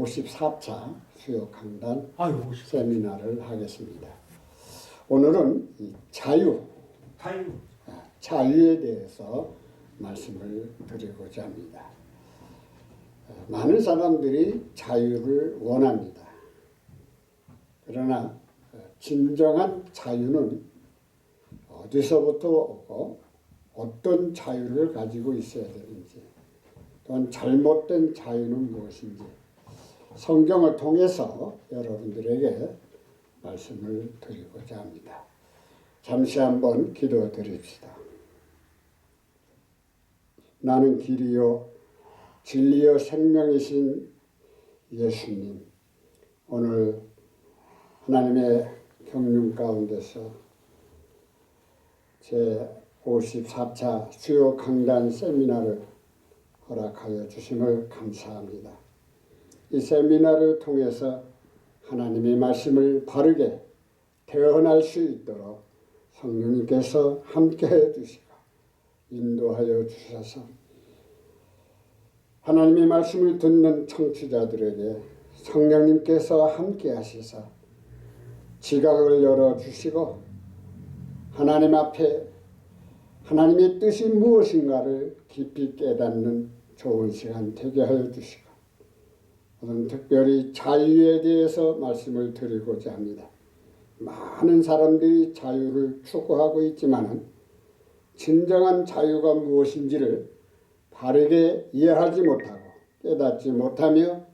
제54차 수요 강단 아유, 세미나를 하겠습니다. 오늘은 이 자유에 대해서 말씀을 드리고자 합니다. 많은 사람들이 자유를 원합니다. 그러나 진정한 자유는 어디서부터 오고 어떤 자유를 가지고 있어야 되는지, 또한 잘못된 자유는 무엇인지 성경을 통해서 여러분들에게 말씀을 드리고자 합니다. 잠시 한번 기도 드립시다. 나는 길이요 진리요 생명이신 예수님, 오늘 하나님의 경륜 가운데서 제54차 수요 강단 세미나를 허락하여 주심을 감사합니다. 이 세미나를 통해서 하나님의 말씀을 바르게 대언할 수 있도록 성령님께서 함께해 주시고 인도하여 주셔서 하나님의 말씀을 듣는 청취자들에게 성령님께서 함께 하시사 지각을 열어주시고 하나님 앞에 하나님의 뜻이 무엇인가를 깊이 깨닫는 좋은 시간 되게 하여 주시고, 오늘 특별히 자유에 대해서 말씀을 드리고자 합니다. 많은 사람들이 자유를 추구하고 있지만 진정한 자유가 무엇인지를 바르게 이해하지 못하고 깨닫지 못하며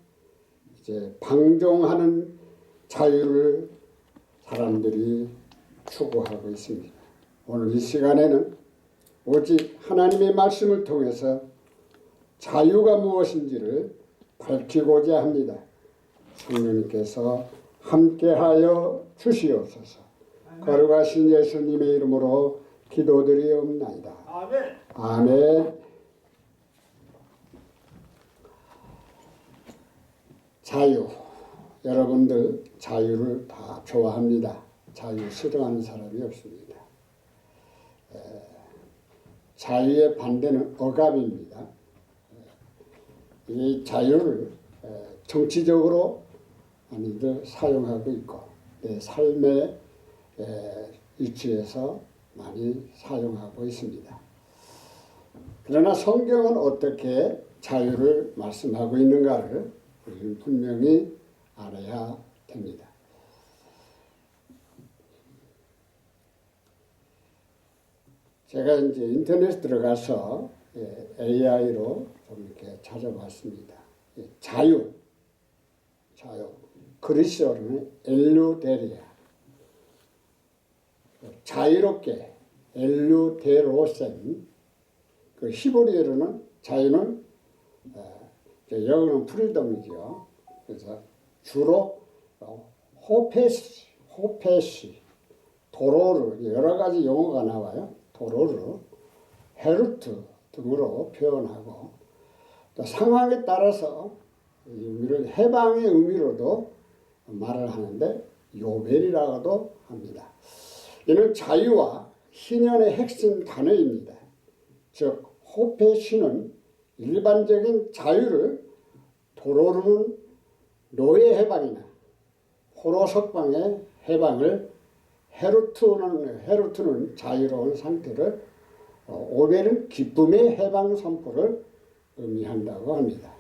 이제 방종하는 자유를 사람들이 추구하고 있습니다. 오늘 이 시간에는 오직 하나님의 말씀을 통해서 자유가 무엇인지를 밝히고자 합니다. 성령님께서 함께하여 주시옵소서. 거룩하신 예수님의 이름으로 기도드리옵나이다. 아멘. 아멘. 자유. 여러분들 자유를 다 좋아합니다. 자유 싫어하는 사람이 없습니다. 자유의 반대는 억압입니다. 이 자유를 정치적으로 많이들 사용하고 있고 내 삶의 위치에서 많이 사용하고 있습니다. 그러나 성경은 어떻게 자유를 말씀하고 있는가를 우리는 분명히 알아야 됩니다. 제가 이제 인터넷에 들어가서 AI로 좀 이렇게 찾아봤습니다. 자유. 그리스어로는 엘루데리아. 자유롭게, 엘루데로센. 그 히브리어로는 자유는 영어는 프리덤이죠. 그래서 주로 호페시, 도로르, 여러 가지 용어가 나와요. 도로르, 헤르트 등으로 표현하고, 또 상황에 따라서 의미를 해방의 의미로도 말을 하는데 요벨이라고도 합니다. 이는 자유와 희년의 핵심 단어입니다. 즉 호페시는 일반적인 자유를, 도로르는 노예 해방이나 포로 석방의 해방을, 헤르트는 자유로운 상태를, 오벨은 기쁨의 해방 선포를 의미한다고 합니다.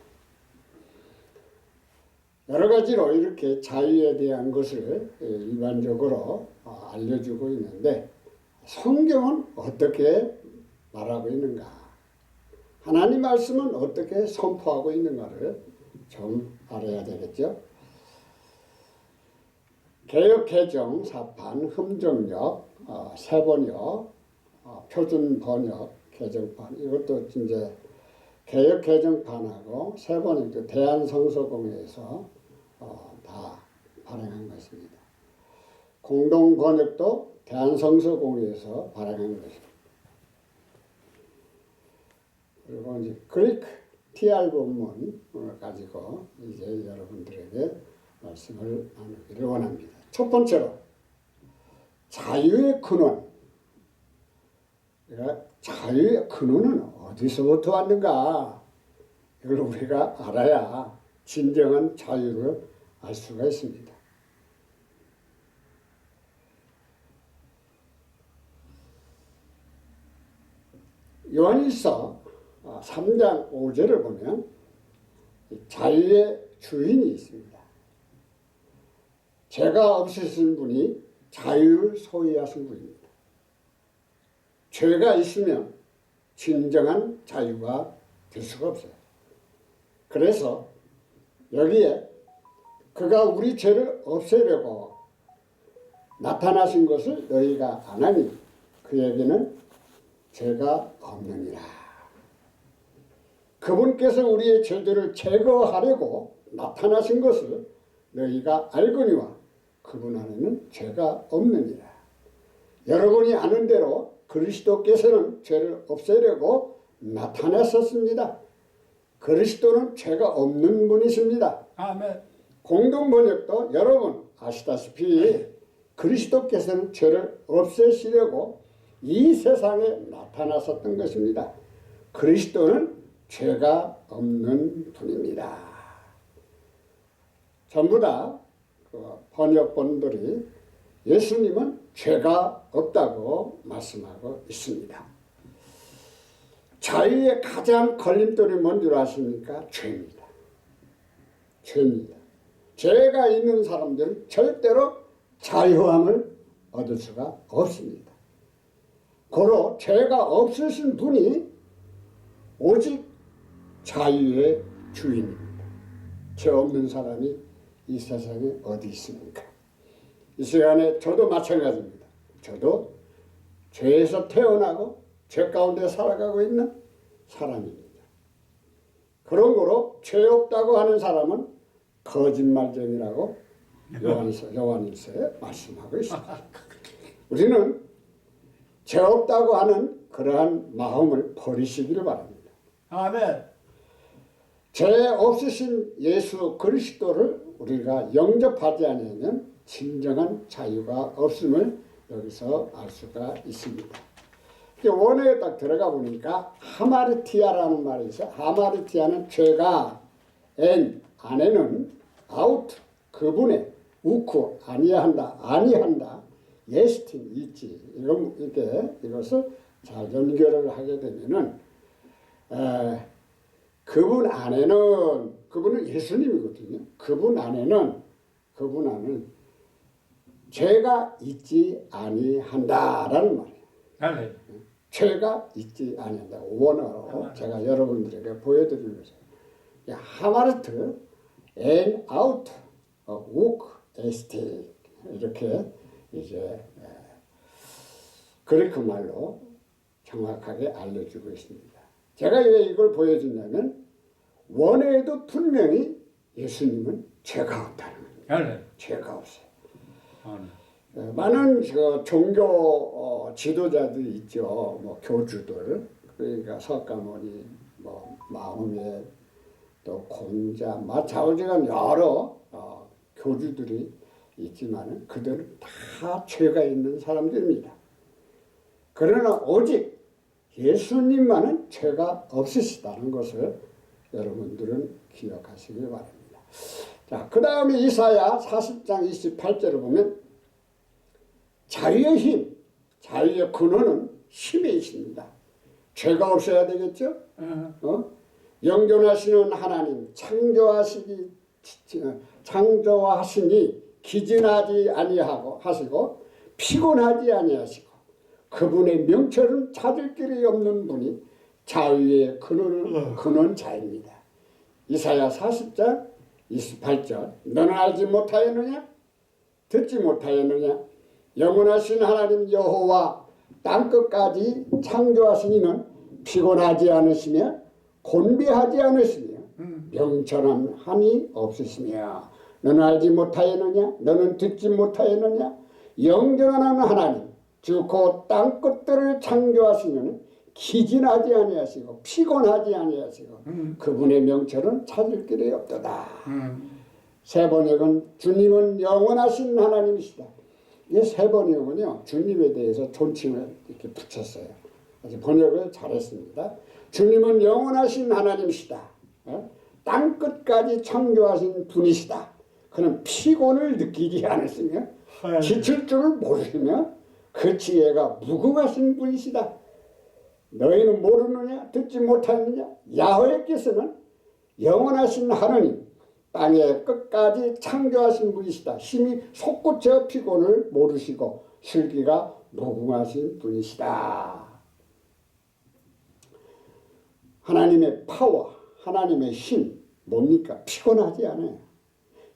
여러 가지로 이렇게 자유에 대한 것을 일반적으로 알려주고 있는데 성경은 어떻게 말하고 있는가? 하나님 말씀은 어떻게 선포하고 있는가를 좀 알아야 되겠죠? 개역 개정 사판, 흠정역, 세번역, 표준 번역, 개정판, 이것도 이제 개역 개정판하고 세번역도 대한성서공회에서 다 발행한 것입니다. 공동 번역도 대한성서공회에서 발행한 것입니다. 그리고 이제 그리크 TR 본문을 가지고 이제 여러분들에게 말씀을 나누기를 원합니다. 첫 번째로 자유의 근원. 자유의 근원은 어디서부터 왔는가? 이걸 우리가 알아야 진정한 자유를 알 수가 있습니다. 요한일서 3장 5절을 보면 자유의 주인이 있습니다. 죄가 없으신 분이 자유를 소유하신 분입니다. 죄가 있으면 진정한 자유가 될 수가 없어요. 그래서 여기에 그가 우리 죄를 없애려고 나타나신 것을 너희가 안 하니 그에게는 죄가 없느니라. 그분께서 우리의 죄들을 제거하려고 나타나신 것을 너희가 알거니와 그분 안에는 죄가 없느니라. 여러분이 아는 대로 그리스도께서는 죄를 없애려고 나타났었습니다. 그리스도는 죄가 없는 분이십니다. 아멘. 공동번역도 여러분 아시다시피 그리스도께서는 죄를 없애시려고 이 세상에 나타나셨던 것입니다. 그리스도는 죄가 없는 분입니다. 전부 다 번역본들이 예수님은 죄가 없다고 말씀하고 있습니다. 자유의 가장 걸림돌이 뭔 줄 아십니까? 죄입니다. 죄입니다. 죄가 있는 사람들은 절대로 자유함을 얻을 수가 없습니다. 고로 죄가 없으신 분이 오직 자유의 주인입니다. 죄 없는 사람이 이 세상에 어디 있습니까? 이 시간에 저도 마찬가지입니다. 저도 죄에서 태어나고 죄 가운데 살아가고 있는 사람입니다. 그런 거로 죄 없다고 하는 사람은 거짓말쟁이라고 요한일서에 말씀하고 있습니다. 우리는 죄 없다고 하는 그러한 마음을 버리시기를 바랍니다. 아멘. 죄 없으신 예수 그리스도를 우리가 영접하지 않으면 진정한 자유가 없음을 여기서 알 수가 있습니다. 원어에 딱 들어가 보니까 하마르티아라는 말이 있어요. 하마르티아는 죄가 안에는 아우트 그분의 우쿠 아니한다 예스팅 있지 이것을 잘 연결을 하게 되면은 그분 안에는 그분은 예수님이거든요. 그분 안에는 죄가 있지 아니한다라는 말이에요. 아멘. 죄가 있지 아니한다. 원어로 제가 여러분들에게 보여드리는 것이에요. 하마르트, 엔 아우트, 우크, 에스티 이렇게 이제 그리크 말로 정확하게 알려주고 있습니다. 제가 왜 이걸 보여주냐면 원어에도 분명히 예수님은 죄가 없다는 거예요. 죄가 없어요. 많은 종교 지도자들이 있죠. 뭐 교주들, 그러니까 석가모니, 뭐 마음에 또 공자, 좌우지간 여러 교주들이 있지만은 그들은 다 죄가 있는 사람들입니다. 그러나 오직 예수님만은 죄가 없으시다는 것을 여러분들은 기억하시길 바랍니다. 자, 그 다음에 이사야 40장 28절을 보면 자유의 힘, 자유의 근원은 힘에 있습니다. 죄가 없어야 되겠죠? 영존하시는 하나님, 창조하시니 기진하지 아니하시고 피곤하지 아니하시고 그분의 명철은 찾을 길이 없는 분이 자유의 근원 자입니다. 이사야 40장 28절 너는 알지 못하였느냐? 듣지 못하였느냐? 영원하신 하나님 여호와 땅끝까지 창조하시니는 피곤하지 않으시며 곤비하지 않으시며 명철한 한이 없으시며 너는 알지 못하였느냐? 너는 듣지 못하였느냐? 영전한 하나님 즉 곧 땅끝들을 창조하시면 기진하지 아니하시고 피곤하지 아니하시고 그분의 명철은 찾을 길이 없도다. 세 번역은 주님은 영원하신 하나님이시다. 이 세 번역은요 주님에 대해서 존칭을 이렇게 붙였어요. 아주 번역을 잘했습니다. 주님은 영원하신 하나님이시다. 땅 끝까지 창조하신 분이시다. 그는 피곤을 느끼지 않으시며 지칠 줄을 모르시며 그 지혜가 무궁하신 분이시다. 너희는 모르느냐? 듣지 못하느냐? 야훼께서는 영원하신 하느님, 땅의 끝까지 창조하신 분이시다. 심히 솟구쳐 피곤을 모르시고 슬기가 무궁하신 분이시다. 하나님의 파워, 하나님의 힘 뭡니까? 피곤하지 않아요.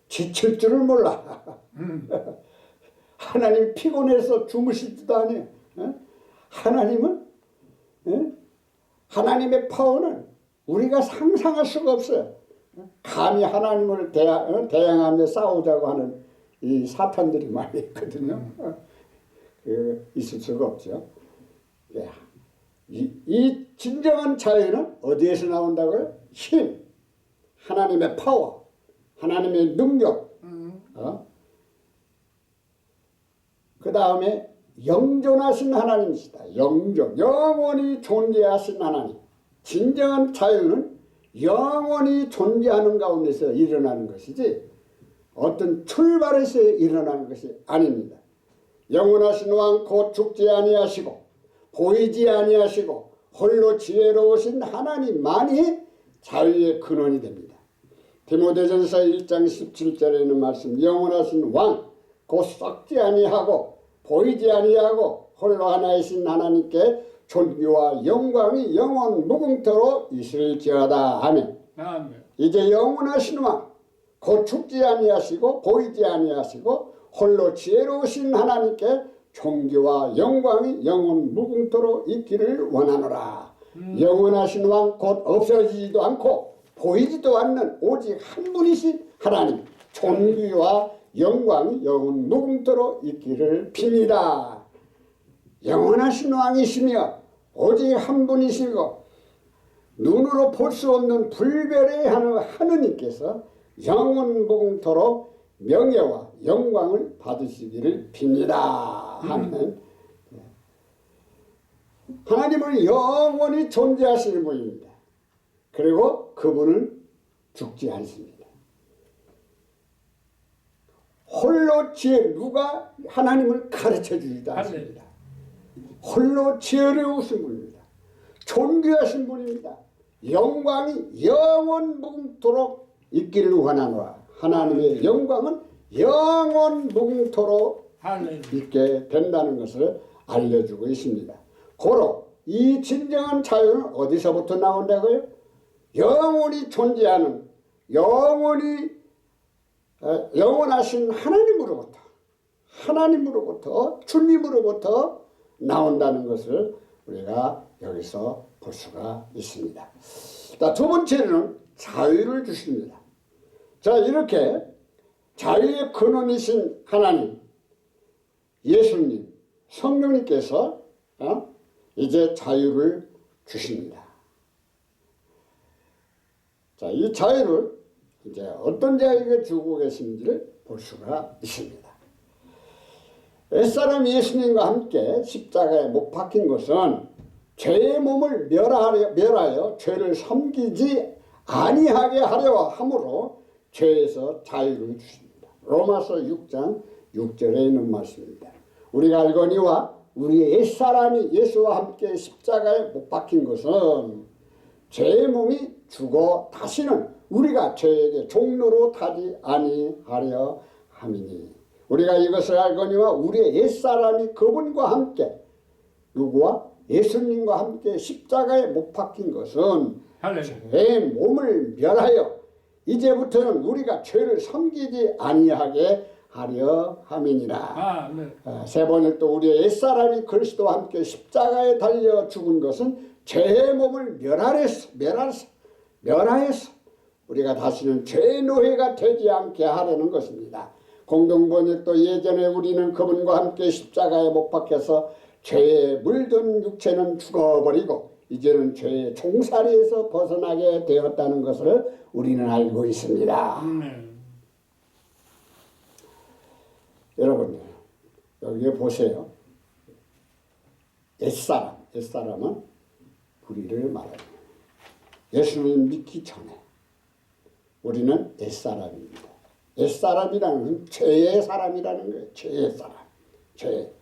지칠 줄을 몰라. 하나님 피곤해서 주무시지도 않아요. 하나님은 하나님의 파워는 우리가 상상할 수가 없어요. 감히 하나님을 대항하며 싸우자고 하는 이 사탄들이 많이 있거든요. 있을 수가 없죠. 이 진정한 자유는 어디에서 나온다고요? 힘, 하나님의 파워, 하나님의 능력, 그 다음에 영존하신 하나님이시다. 영존, 영원히 존재하신 하나님. 진정한 자유는 영원히 존재하는 가운데서 일어나는 것이지 어떤 출발에서 일어나는 것이 아닙니다. 영원하신 왕 곧 죽지 아니하시고 보이지 아니하시고 홀로 지혜로우신 하나님만이 자유의 근원이 됩니다. 디모데전서 1장 17절에 있는 말씀, 영원하신 왕 곧 썩지 아니하고 보이지 아니하고 홀로 하나이신 하나님께 존귀와 영광이 영원 무궁토록 있을지어다. 아멘. 아멘. 이제 영원하신 왕 곧 죽지 아니하시고 보이지 아니하시고 홀로 지혜로우신 하나님께 존귀와 영광이 영원 무궁토록 있기를 원하노라. 영원하신 왕 곧 없어지지도 않고 보이지도 않는 오직 한 분이신 하나님, 존귀와 영광이 영원 무궁토록 있기를 빕니다. 영원하신 왕이시며 오직 한 분이시고 눈으로 볼 수 없는 불별의 하느님께서 영원 무궁토록 명예와 영광을 받으시기를 빕니다. 하는 하나님은 영원히 존재하시는 분입니다. 그리고 그분은 죽지 않습니다. 홀로 지혜, 누가 하나님을 가르쳐 주지도 않습니다. 홀로 지혜로우신 분입니다. 존귀하신 분입니다. 영광이 영원 무궁토록 있기를 원하노라. 하나님의 영광은 영원 무궁토록 있게 된다는 것을 알려주고 있습니다. 고로 이 진정한 자유는 어디서부터 나온다고요? 영원히 존재하는 영원하신 하나님으로부터 주님으로부터 나온다는 것을 우리가 여기서 볼 수가 있습니다. 자, 두 번째는 자유를 주십니다. 자, 이렇게 자유의 근원이신 하나님, 예수님, 성령님께서 이제 자유를 주십니다. 자, 이 자유를 이제 어떤 자에게 주고 계신지를 볼 수가 있습니다. 옛사람 예수님과 함께 십자가에 못 박힌 것은 죄의 몸을 멸하여 죄를 섬기지 아니하게 하려 함으로 죄에서 자유를 주십니다. 로마서 6장 6절에 있는 말씀입니다. 우리가 알거니와 우리의 옛사람이 예수와 함께 십자가에 못 박힌 것은 죄의 몸이 죽어 다시는 우리가 죄에게 종로로 타지 아니하려 함이니, 우리가 이것을 알거니와 우리의 옛사람이 그분과 함께, 누구와? 예수님과 함께 십자가에 못 박힌 것은 죄의 몸을 멸하여 이제부터는 우리가 죄를 섬기지 아니하게 하려 함이니라. 세 번을 또 우리의 옛사람이 그리스도와 함께 십자가에 달려 죽은 것은 죄의 몸을 멸하여서 우리가 다시는 죄의 노예가 되지 않게 하려는 것입니다. 공동번역도 예전에 우리는 그분과 함께 십자가에 못 박혀서 죄에 물든 육체는 죽어버리고 이제는 죄의 종살이에서 벗어나게 되었다는 것을 우리는 알고 있습니다. 여러분들 여기 보세요. 옛사람은 우리를 말합니다. 예수님 믿기 전에 우리는 옛사람입니다. 옛사람이라는 건 죄의 사람이라는 거예요. 죄의 사람. 죄.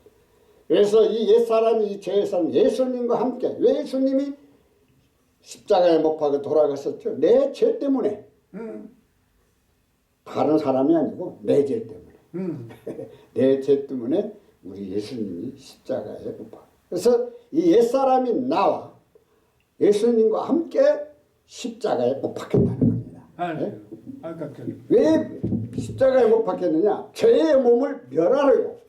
그래서 이 옛사람이 이 죄의 사람 예수님과 함께 왜 예수님이 십자가에 못 박혀 돌아갔었죠? 내 죄 때문에. 다른 사람이 아니고 내 죄 때문에. 내 죄 때문에 우리 예수님이 십자가에 못 박혀. 그래서 이 옛사람이 나와 예수님과 함께 십자가에 못 박혔다는 겁니다. 네? 왜 십자가에 못 박혔느냐? 죄의 몸을 멸하려고.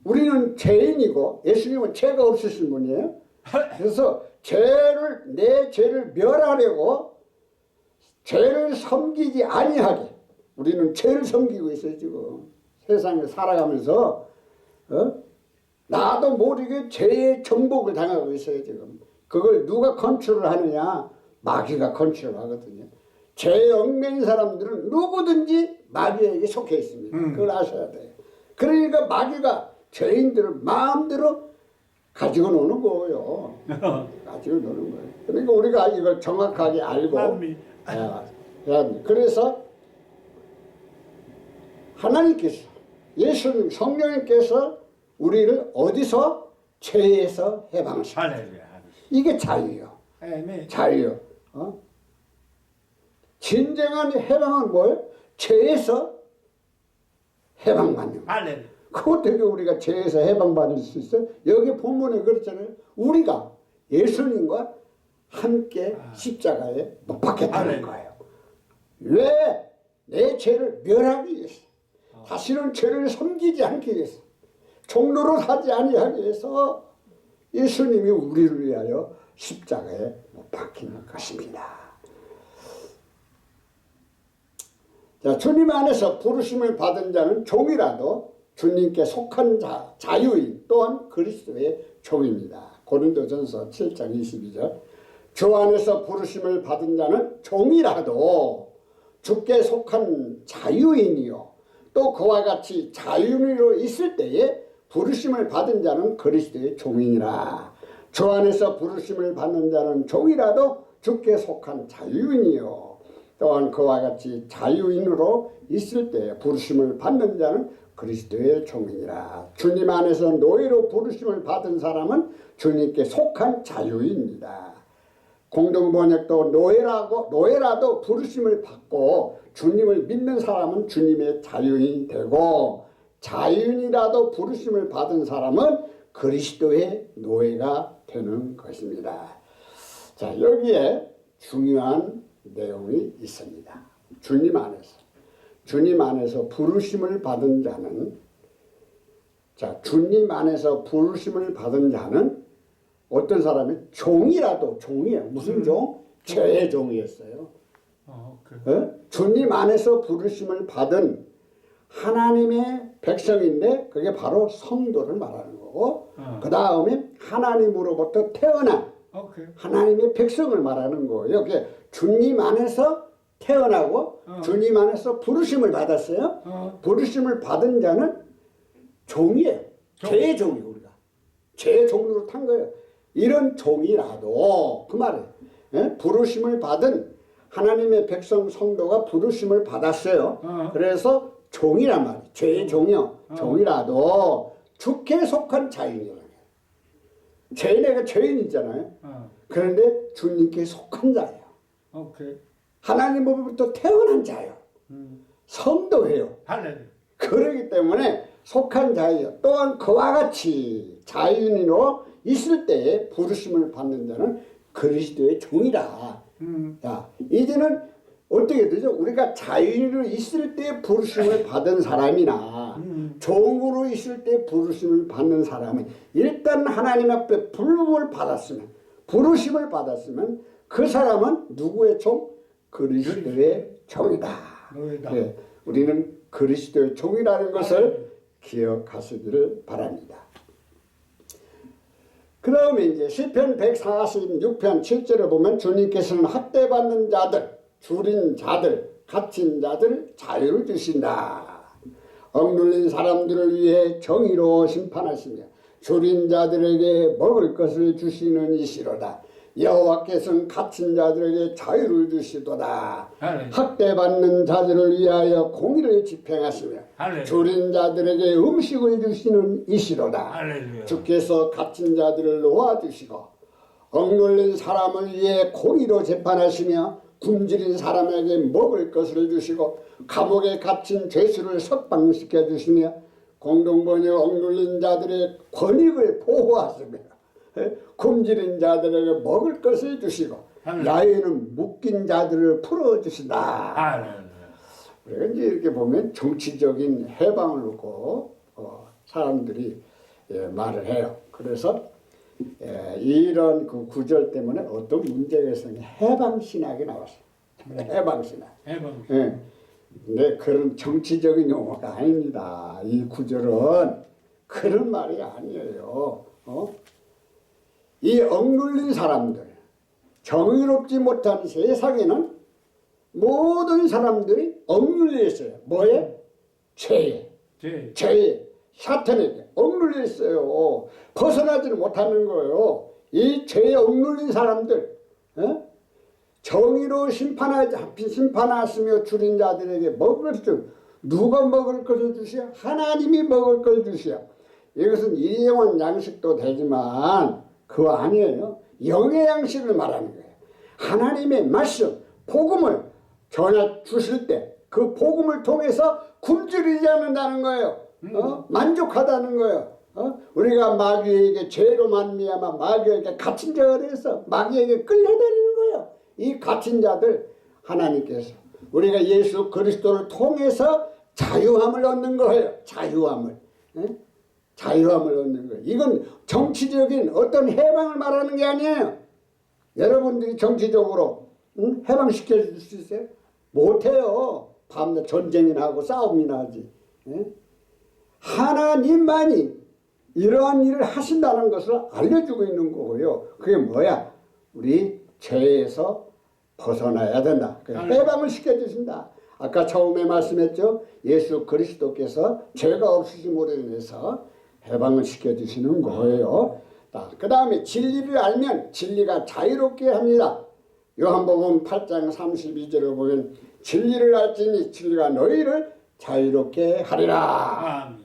우리는 죄인이고 예수님은 죄가 없으신 분이에요. 그래서 내 죄를 멸하려고 죄를 섬기지 아니하게 우리는 죄를 섬기고 있어요. 지금 세상에 살아가면서 나도 모르게 죄의 정복을 당하고 있어요. 지금 그걸 누가 컨트롤하느냐? 마귀가 컨트롤하거든요. 죄에 얽매인 사람들은 누구든지 마귀에게 속해 있습니다. 그걸 아셔야 돼요. 그러니까 마귀가 죄인들을 마음대로 가지고 노는 거예요. 가지고 노는 거예요. 그러니까 우리가 이걸 정확하게 알고 그래서 하나님께서 예수님 성령님께서 우리를 어디서 죄에서 해방시켜요. 이게 자유요. 자유요. 진정한 해방은 뭐예요? 죄에서 해방받는 거예요. 그 어떻게 우리가 죄에서 해방받을 수 있어요? 여기 본문에 그렇잖아요. 우리가 예수님과 함께 십자가에 못 박혔다는 거예요. 왜? 내 죄를 멸하기 위해서. 다시는 죄를 섬기지 않기 위해서. 종로로 사지 아니하기 위해서 예수님이 우리를 위하여 십자가에 못 박힌 것입니다. 자, 주님 안에서 부르심을 받은 자는 종이라도 주님께 속한 자유인 또한 그리스도의 종입니다. 고린도전서 7장 22절. 주 안에서 부르심을 받은 자는 종이라도 주께 속한 자유인이요 또 그와 같이 자유인으로 있을 때에 부르심을 받은 자는 그리스도의 종이니라. 주 안에서 부르심을 받는 자는 종이라도 주께 속한 자유인이요 또한 그와 같이 자유인으로 있을 때 부르심을 받는 자는 그리스도의 종이니라. 주님 안에서 노예로 부르심을 받은 사람은 주님께 속한 자유인입니다. 공동번역도 노예라도 부르심을 받고 주님을 믿는 사람은 주님의 자유인이 되고 자유인이라도 부르심을 받은 사람은 그리스도의 노예가 되는 것입니다. 자, 여기에 중요한 내용이 있습니다. 주님 안에서 부르심을 받은 자는 주님 안에서 부르심을 받은 자는 어떤 사람이 종이라도 종이에요. 무슨 종? 죄의 종이었어요. 주님 안에서 부르심을 받은 하나님의 백성인데 그게 바로 성도를 말하는 거고 그 다음에 하나님으로부터 태어난 하나님의 백성을 말하는 거예요. 주님 안에서 태어나고 주님 안에서 부르심을 받았어요. 부르심을 받은 자는 종이에요. 죄의 종이에요. 우리가 죄의 종으로 탄 거예요. 이런 종이라도 그 말이에요. 부르심을 받은 하나님의 백성 성도가 부르심을 받았어요. 그래서 종이란 말이에요. 죄의 종이요. 종이라도 주께 속한 자유인이라는 거예요. 내가 죄인이잖아요. 그런데 주님께 속한 자예요. 하나님으로부터 태어난 자예요. 성도예요. 그러기 때문에 속한 자예요. 또한 그와 같이 자유인으로 있을 때에 부르심을 받는 자는 그리스도의 종이라. 자, 이제는 어떻게 되죠? 우리가 자유인으로 있을 때 부르심을 받은 사람이나 종으로 있을 때 부르심을 받는 사람은 일단 하나님 앞에 부름을 받았으면 부르심을 받았으면 그 사람은 누구의 종? 그리스도의 종이다. 네, 우리는 그리스도의 종이라는 것을 기억하시기를 바랍니다. 그 다음에 이제 시편 146편 7절에 보면 주님께서는 학대받는 자들, 줄인 자들, 갇힌 자들 자유를 주신다. 억눌린 사람들을 위해 정의로 심판하시며 줄인 자들에게 먹을 것을 주시는 이시로다. 여호와께서는 갇힌 자들에게 자유를 주시도다. 할렐루야. 학대받는 자들을 위하여 공의를 집행하시며 할렐루야. 줄인 자들에게 음식을 주시는 이시로다. 할렐루야. 주께서 갇힌 자들을 놓아주시고 억눌린 사람을 위해 공의로 재판하시며 굶주린 사람에게 먹을 것을 주시고 감옥에 갇힌 죄수를 석방시켜 주시며 공동번역 억눌린 자들의 권익을 보호하시며 굶주린 자들에게 먹을 것을 주시고 야유는 묶인 자들을 풀어주시다. 할렐루야. 우리가 이제 이렇게 보면 정치적인 해방을 놓고 사람들이 말을 해요. 그래서 이런 그 구절 때문에 어떤 문제가 있으면 해방신학이 나왔어요. 해방신학. 해방. 예. 근데 그런 정치적인 용어가 아닙니다. 이 구절은 그런 말이 아니에요. 이 억눌린 사람들, 정의롭지 못한 세상에는 모든 사람들이 억눌려 있어요. 뭐에? 죄에. 죄에. 사탄에게 억눌려 있어요. 벗어나지는 못하는 거예요. 이 죄에 억눌린 사람들, 정의로 심판하시며 줄인 자들에게 먹을 줄 누가 먹을 것을 주시오? 하나님이 먹을 걸 주시오. 이것은 일용한 양식도 되지만 그거 아니에요. 영의 양식을 말하는 거예요. 하나님의 말씀, 복음을 전해 주실 때 그 복음을 통해서 굶주리지 않는다는 거예요. 만족하다는 거예요. 우리가 마귀에게 죄로 말미암아 마귀에게 갇힌 자가 돼서 마귀에게 끌려다니는 거예요. 이 갇힌 자들 하나님께서 우리가 예수 그리스도를 통해서 자유함을 얻는 거예요. 자유함을. 자유함을 얻는 거예요. 이건 정치적인 어떤 해방을 말하는 게 아니에요. 여러분들이 정치적으로 해방시켜 줄 수 있어요? 못해요. 밤낮 전쟁이나 하고 싸움이나 하지. 하나님만이 이러한 일을 하신다는 것을 알려주고 있는 거고요. 그게 뭐야? 우리 죄에서 벗어나야 된다. 해방을 시켜주신다. 아까 처음에 말씀했죠. 예수 그리스도께서 죄가 없으심으로 인해서 해방을 시켜주시는 거예요. 그 다음에 진리를 알면 진리가 자유롭게 합니다. 요한복음 8장 32절을 보면 진리를 알지니 진리가 너희를 자유롭게 하리라. 아멘.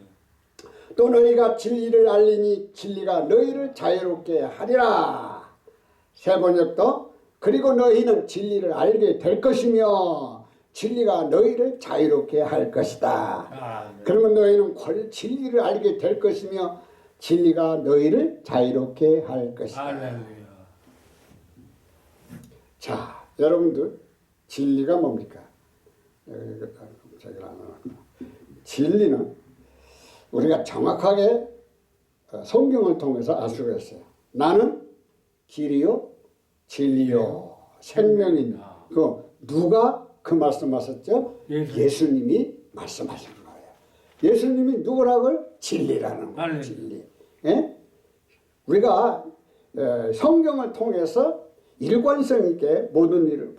또 너희가 진리를 알리니 진리가 너희를 자유롭게 하리라. 세 번역도 그리고 너희는 진리를 알게 될 것이며 진리가 너희를 자유롭게 할 것이다. 아멘. 그러면 너희는 진리를 알게 될 것이며 진리가 너희를 자유롭게 할 것이다. 할렐루야. 자, 여러분들 진리가 뭡니까? 진리는 우리가 정확하게 성경을 통해서 알 수가 있어요. 나는 길이요, 진리요, 생명이다. 그 누가 그 말씀하셨죠? 예수님이 말씀하신 거예요. 예수님이 누구라고요? 진리라는 거예요. 진리. 예? 우리가 성경을 통해서 일관성 있게 모든 일을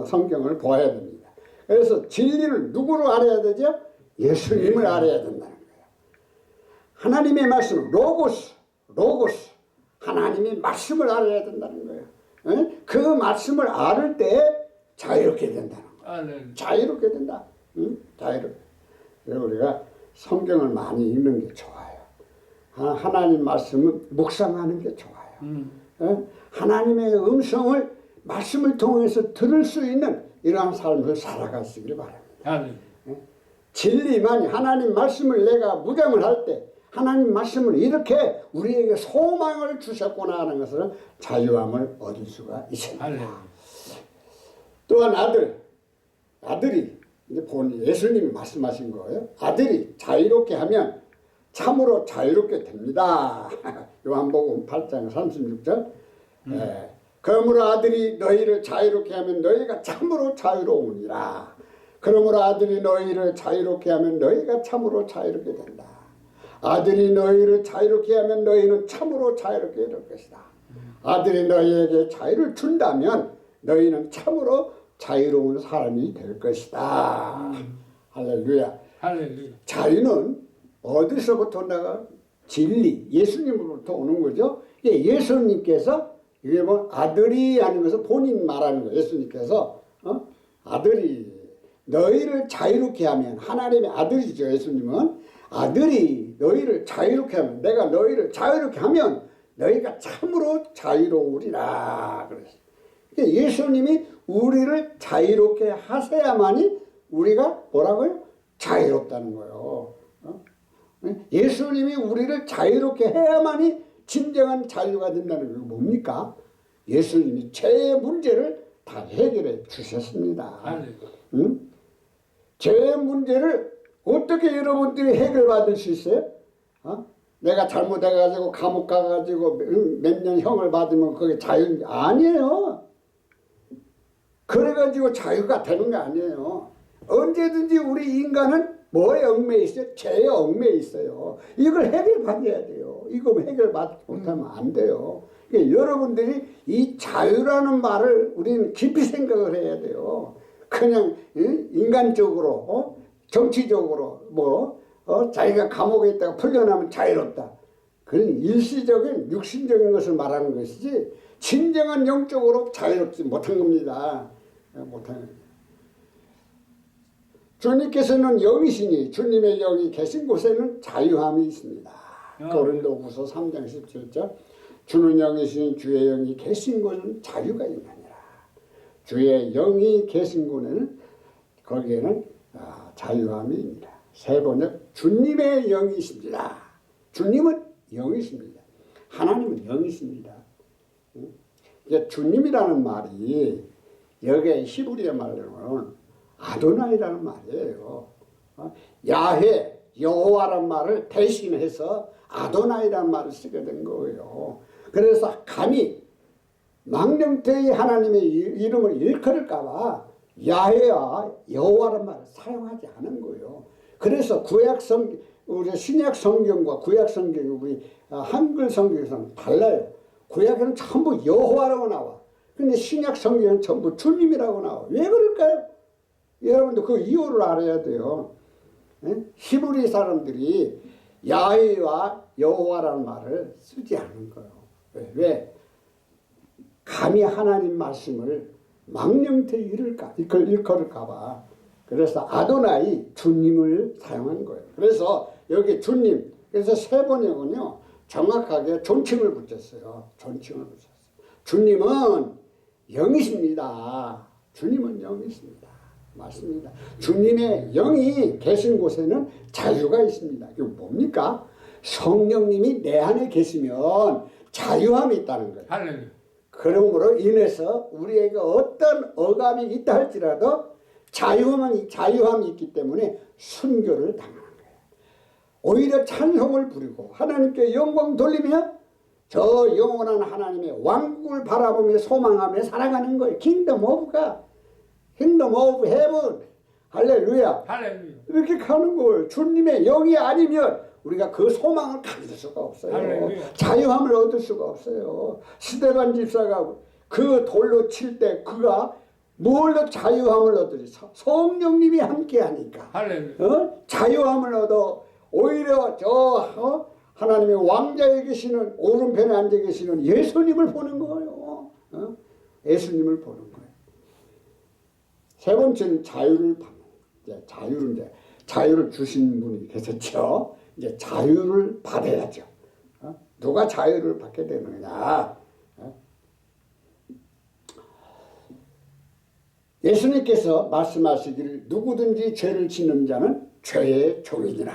성경을 보아야 됩니다. 그래서 진리를 누구로 알아야 되죠? 예수님을 알아야 된다는 거예요. 하나님의 말씀, 로고스, 하나님의 말씀을 알아야 된다는 거예요. 에? 그 말씀을 알을 때 자유롭게 된다는 거예요. 자유롭게 된다. 자유롭게. 그래서 우리가 성경을 많이 읽는 게 좋아요. 하나님 말씀은 묵상하는 게 좋아요. 하나님의 음성을 말씀을 통해서 들을 수 있는 이러한 삶을 살아가시길 바랍니다. 진리만이 하나님 말씀을 내가 묵상을 할 때 하나님 말씀을 이렇게 우리에게 소망을 주셨구나 하는 것을 자유함을 얻을 수가 있습니다. 또한 아들이 이제 예수님이 말씀하신 거예요. 아들이 자유롭게 하면 참으로 자유롭게 됩니다. 요한복음 8장 36절. 그러므로 아들이 너희를 자유롭게 하면 너희가 참으로 자유로우니라. 그러므로 아들이 너희를 자유롭게 하면 너희가 참으로 자유롭게 된다. 아들이 너희를 자유롭게 하면 너희는 참으로 자유롭게 될 것이다. 아들이 너희에게 자유를 준다면 너희는 참으로 자유로운 사람이 될 것이다. 할렐루야. 자유는 어디서부터 나가? 진리, 예수님으로부터 오는 거죠. 예수님께서 이게 뭐 아들이 하는 것은 본인 말하는 거예요. 예수님께서 아들이 너희를 자유롭게 하면, 하나님의 아들이죠. 예수님은 아들이 너희를 자유롭게 하면, 내가 너희를 자유롭게 하면 너희가 참으로 자유로우리라 그랬어요. 그러니까 예수님이 우리를 자유롭게 하셔야만이 우리가 뭐라고요? 자유롭다는 거예요. 예수님이 우리를 자유롭게 해야만이 진정한 자유가 된다는 게 뭡니까? 예수님이 죄의 문제를 다 해결해 주셨습니다. 응? 죄의 문제를 어떻게 여러분들이 해결받을 수 있어요? 내가 잘못해가지고 감옥 가가지고 몇 년 형을 받으면 그게 자유 아니에요. 그래가지고 자유가 되는 게 아니에요. 언제든지 우리 인간은 뭐에 얽매여 있어요? 죄에 얽매여 있어요. 이걸 해결받아야 돼요. 이거 해결받지 못하면 안 돼요. 그러니까 여러분들이 이 자유라는 말을 우리는 깊이 생각을 해야 돼요. 그냥 인간적으로 정치적으로 자기가 감옥에 있다가 풀려나면 자유롭다. 그런 일시적인 육신적인 것을 말하는 것이지 진정한 영적으로 자유롭지 못한 겁니다. 못한 겁니다. 주님께서는 영이시니 주님의 영이 계신 곳에는 자유함이 있습니다. 고린도후서 3장 17절 주는 영이시니 주의 영이 계신 곳은 자유가 있느니라. 주의 영이 계신 곳에는 거기에는 자유함이 있느니라. 세 번째 주님의 영이십니다. 주님은 영이십니다. 하나님은 영이십니다. 이제 주님이라는 말이 여기에 히브리어 말로는 아도나이라는 말이에요. 야훼, 여호와라는 말을 대신해서 아도나이라는 말을 쓰게 된 거예요. 그래서 감히 망령되이 하나님의 이름을 일컬을까봐 야훼와 여호와라는 말을 사용하지 않은 거예요. 그래서 우리 신약 성경과 구약 성경이 우리 한글 성경에서는 달라요. 구약에는 전부 여호와라고 나와. 근데 신약 성경은 전부 주님이라고 나와. 왜 그럴까요? 여러분도 그 이유를 알아야 돼요. 히브리 사람들이 야훼와 여호와라는 말을 쓰지 않은 거예요. 왜? 감히 하나님 말씀을 망령되이 일컬을까 봐. 그래서 아도나이 주님을 사용한 거예요. 그래서 여기 주님, 그래서 세 번역은요 정확하게 존칭을 붙였어요. 존칭을 붙였어요. 주님은 영이십니다. 주님은 영이십니다. 맞습니다. 주님의 영이 계신 곳에는 자유가 있습니다. 이게 뭡니까? 성령님이 내 안에 계시면 자유함이 있다는 거예요. 할렐루야. 그러므로 인해서 우리에게 어떤 억압이 있다 할지라도 자유함이 있기 때문에 순교를 당하는 거예요. 오히려 찬송을 부리고 하나님께 영광 돌리며 저 영원한 하나님의 왕국을 바라보며 소망하며 살아가는 거예요. 킹덤 오브 헤븐. 할렐루야. 할렐루야. 이렇게 가는 거예요. 주님의 영이 아니면 우리가 그 소망을 가질 수가 없어요. 할렐루야. 자유함을 얻을 수가 없어요. 스데반 집사가 그 돌로 칠 때 그가 뭘로 자유함을 얻으리? 성령님이 함께 하니까. 할렐루야. 자유함을 얻어 오히려 하나님의 왕자에 계시는 오른편에 앉아 계시는 예수님을 보는 거예요. 예수님을 보는 거예요. 세 번째는 자유를 받는. 자유를 주신 분이 계셨죠. 이제 자유를 받아야죠. 누가 자유를 받게 되느냐? 예수님께서 말씀하시기를 누구든지 죄를 짓는 자는 죄의 종이니라.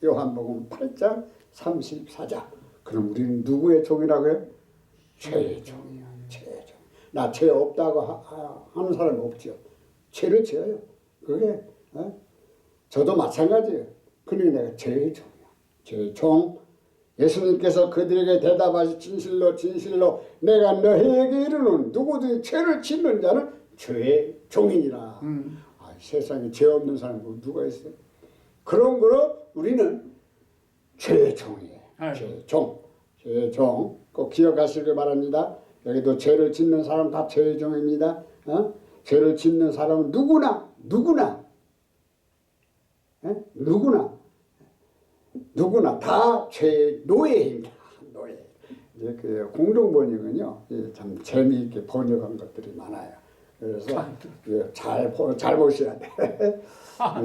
요한복음 8장 34장. 그럼 우리는 누구의 종이라고요? 죄의 종이야. 죄의 종. 나 죄 없다고 하는 사람이 없죠. 죄를 지어요. 그게 저도 마찬가지예요. 그러니까 내가 죄의 종이야. 죄의 종. 예수님께서 그들에게 대답하시 진실로 진실로 내가 너희에게 이르노니 누구든지 죄를 짓는 자는 죄의 종이니라. 세상에 죄 없는 사람이 누가 있어요? 그런 거로 우리는 죄의 종이에요. 죄의 종. 죄의 종. 꼭 기억하시길 바랍니다. 여기도 죄를 짓는 사람 다 죄의 종입니다. 죄를 짓는 사람은 누구나 다 죄의 노예입니다. 이제 그 공동 번역은요, 참 재미있게 번역한 것들이 많아요. 그래서 잘 보셔야 돼.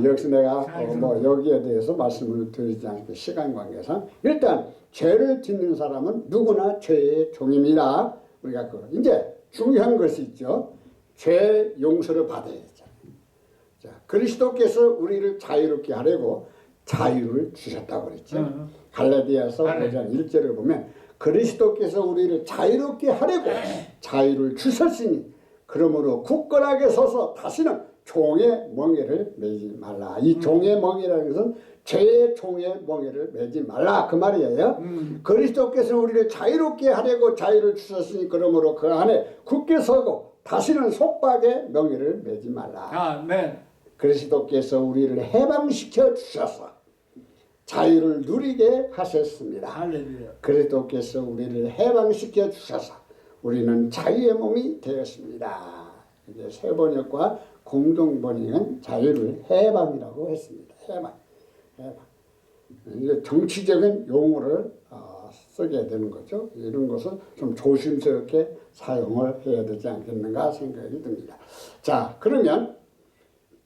역시 내가 뭐 여기에 대해서 말씀을 드리지 않고 시간 관계상 일단 죄를 짓는 사람은 누구나 죄의 종입니다. 우리가 이제 중요한 것이 있죠. 죄 용서를 받아야 되잖아요. 자, 그리스도께서 우리를 자유롭게 하려고 자유를 주셨다고 그랬죠. 갈라디아서 5장 1절을 보면 그리스도께서 우리를 자유롭게 하려고 자유를 주셨으니 그러므로 굳건하게 서서 다시는 종의 멍에를 매지 말라. 이 종의 멍에라는 것은 죄의 종의 멍에를 매지 말라 그 말이에요. 그리스도께서 우리를 자유롭게 하려고 자유를 주셨으니 그러므로 그 안에 굳게 서고 다시는 속박의 멍에를 매지 말라. 아멘. 그리스도께서 우리를 해방시켜 주셔서 자유를 누리게 하셨습니다. 할렐루야. 그리스도께서 우리를 해방시켜 주셔서 우리는 자유의 몸이 되었습니다. 이제 새 번역과 공동 번역은 자유를 해방이라고 했습니다. 해방. 이제 정치적인 용어를 쓰게 되는 거죠. 이런 것을 좀 조심스럽게 사용을 해야 되지 않겠는가 생각이 듭니다. 자, 그러면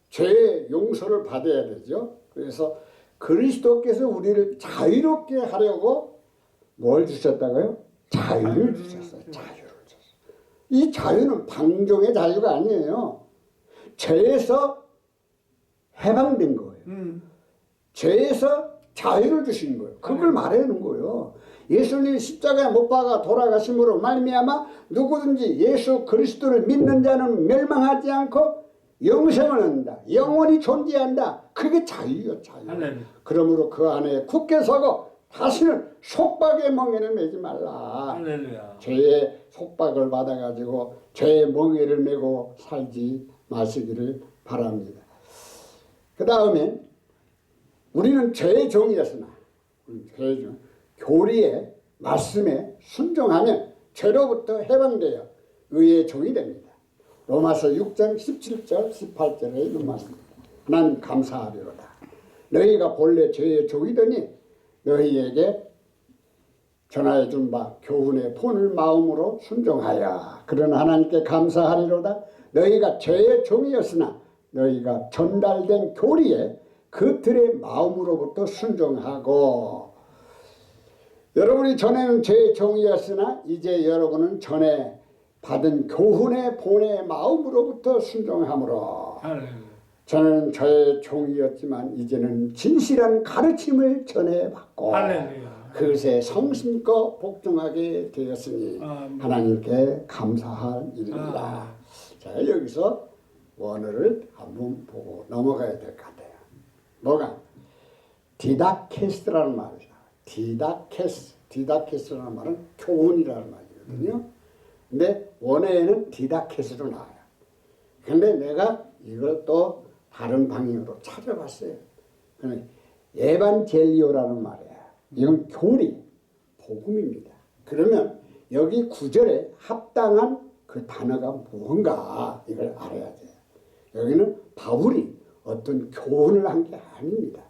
죄의 용서를 받아야 되죠. 그래서 그리스도께서 우리를 자유롭게 하려고 뭘 주셨다고요? 자유를 주셨어요. 자유를 주셨어요. 이 자유는 방종의 자유가 아니에요. 죄에서 해방된 거예요. 죄에서 자유를 주신 거예요. 그걸 말하는 거예요. 예수님 십자가에 못 박아 돌아가심으로 말미암아 누구든지 예수 그리스도를 믿는 자는 멸망하지 않고 영생을 얻는다. 영원히 존재한다. 그게 자유요, 자유. 그러므로 그 안에 굳게 서고 다시는 속박의 멍에를 매지 말라. 할렐루야. 죄의 속박을 받아가지고 죄의 멍에를 메고 살지 마시기를 바랍니다. 그 다음에 우리는 죄의 종이었으나 죄의 종, 교리의 말씀에 순종하면 죄로부터 해방되어 의의 종이 됩니다. 로마서 6장 17절 18절에 있는 말씀입니다. 난 감사하리로다. 너희가 본래 죄의 종이더니 너희에게 전하여 준 바 교훈의 본을 마음으로 순종하여 그러나 하나님께 감사하리로다. 너희가 죄의 종이었으나 너희가 전달된 교리에 그 틀의 마음으로부터 순종하고 여러분이 전에는 죄의 종이었으나 이제 여러분은 전에 받은 교훈의 본의 마음으로부터 순종함으로 저는 저의 종이었지만 이제는 진실한 가르침을 전해받고 그것에 성심껏 복종하게 되었으니 하나님께 감사할 일입니다. 자, 여기서 원어를 한번 보고 넘어가야 될 것 같아요. 뭐가? 디다케스라는 말이죠. 디다케스라는 말은 교훈이라는 말이거든요. 근데 원어에는 디다케스로 나와요. 근데 내가 이걸 또 다른 방향으로 찾아봤어요. 에반젤리오라는 말이에요. 이건 교리, 복음입니다. 그러면 여기 구절에 합당한 그 단어가 무언가 이걸 알아야 돼요. 여기는 바울이 어떤 교훈을 한 게 아닙니다.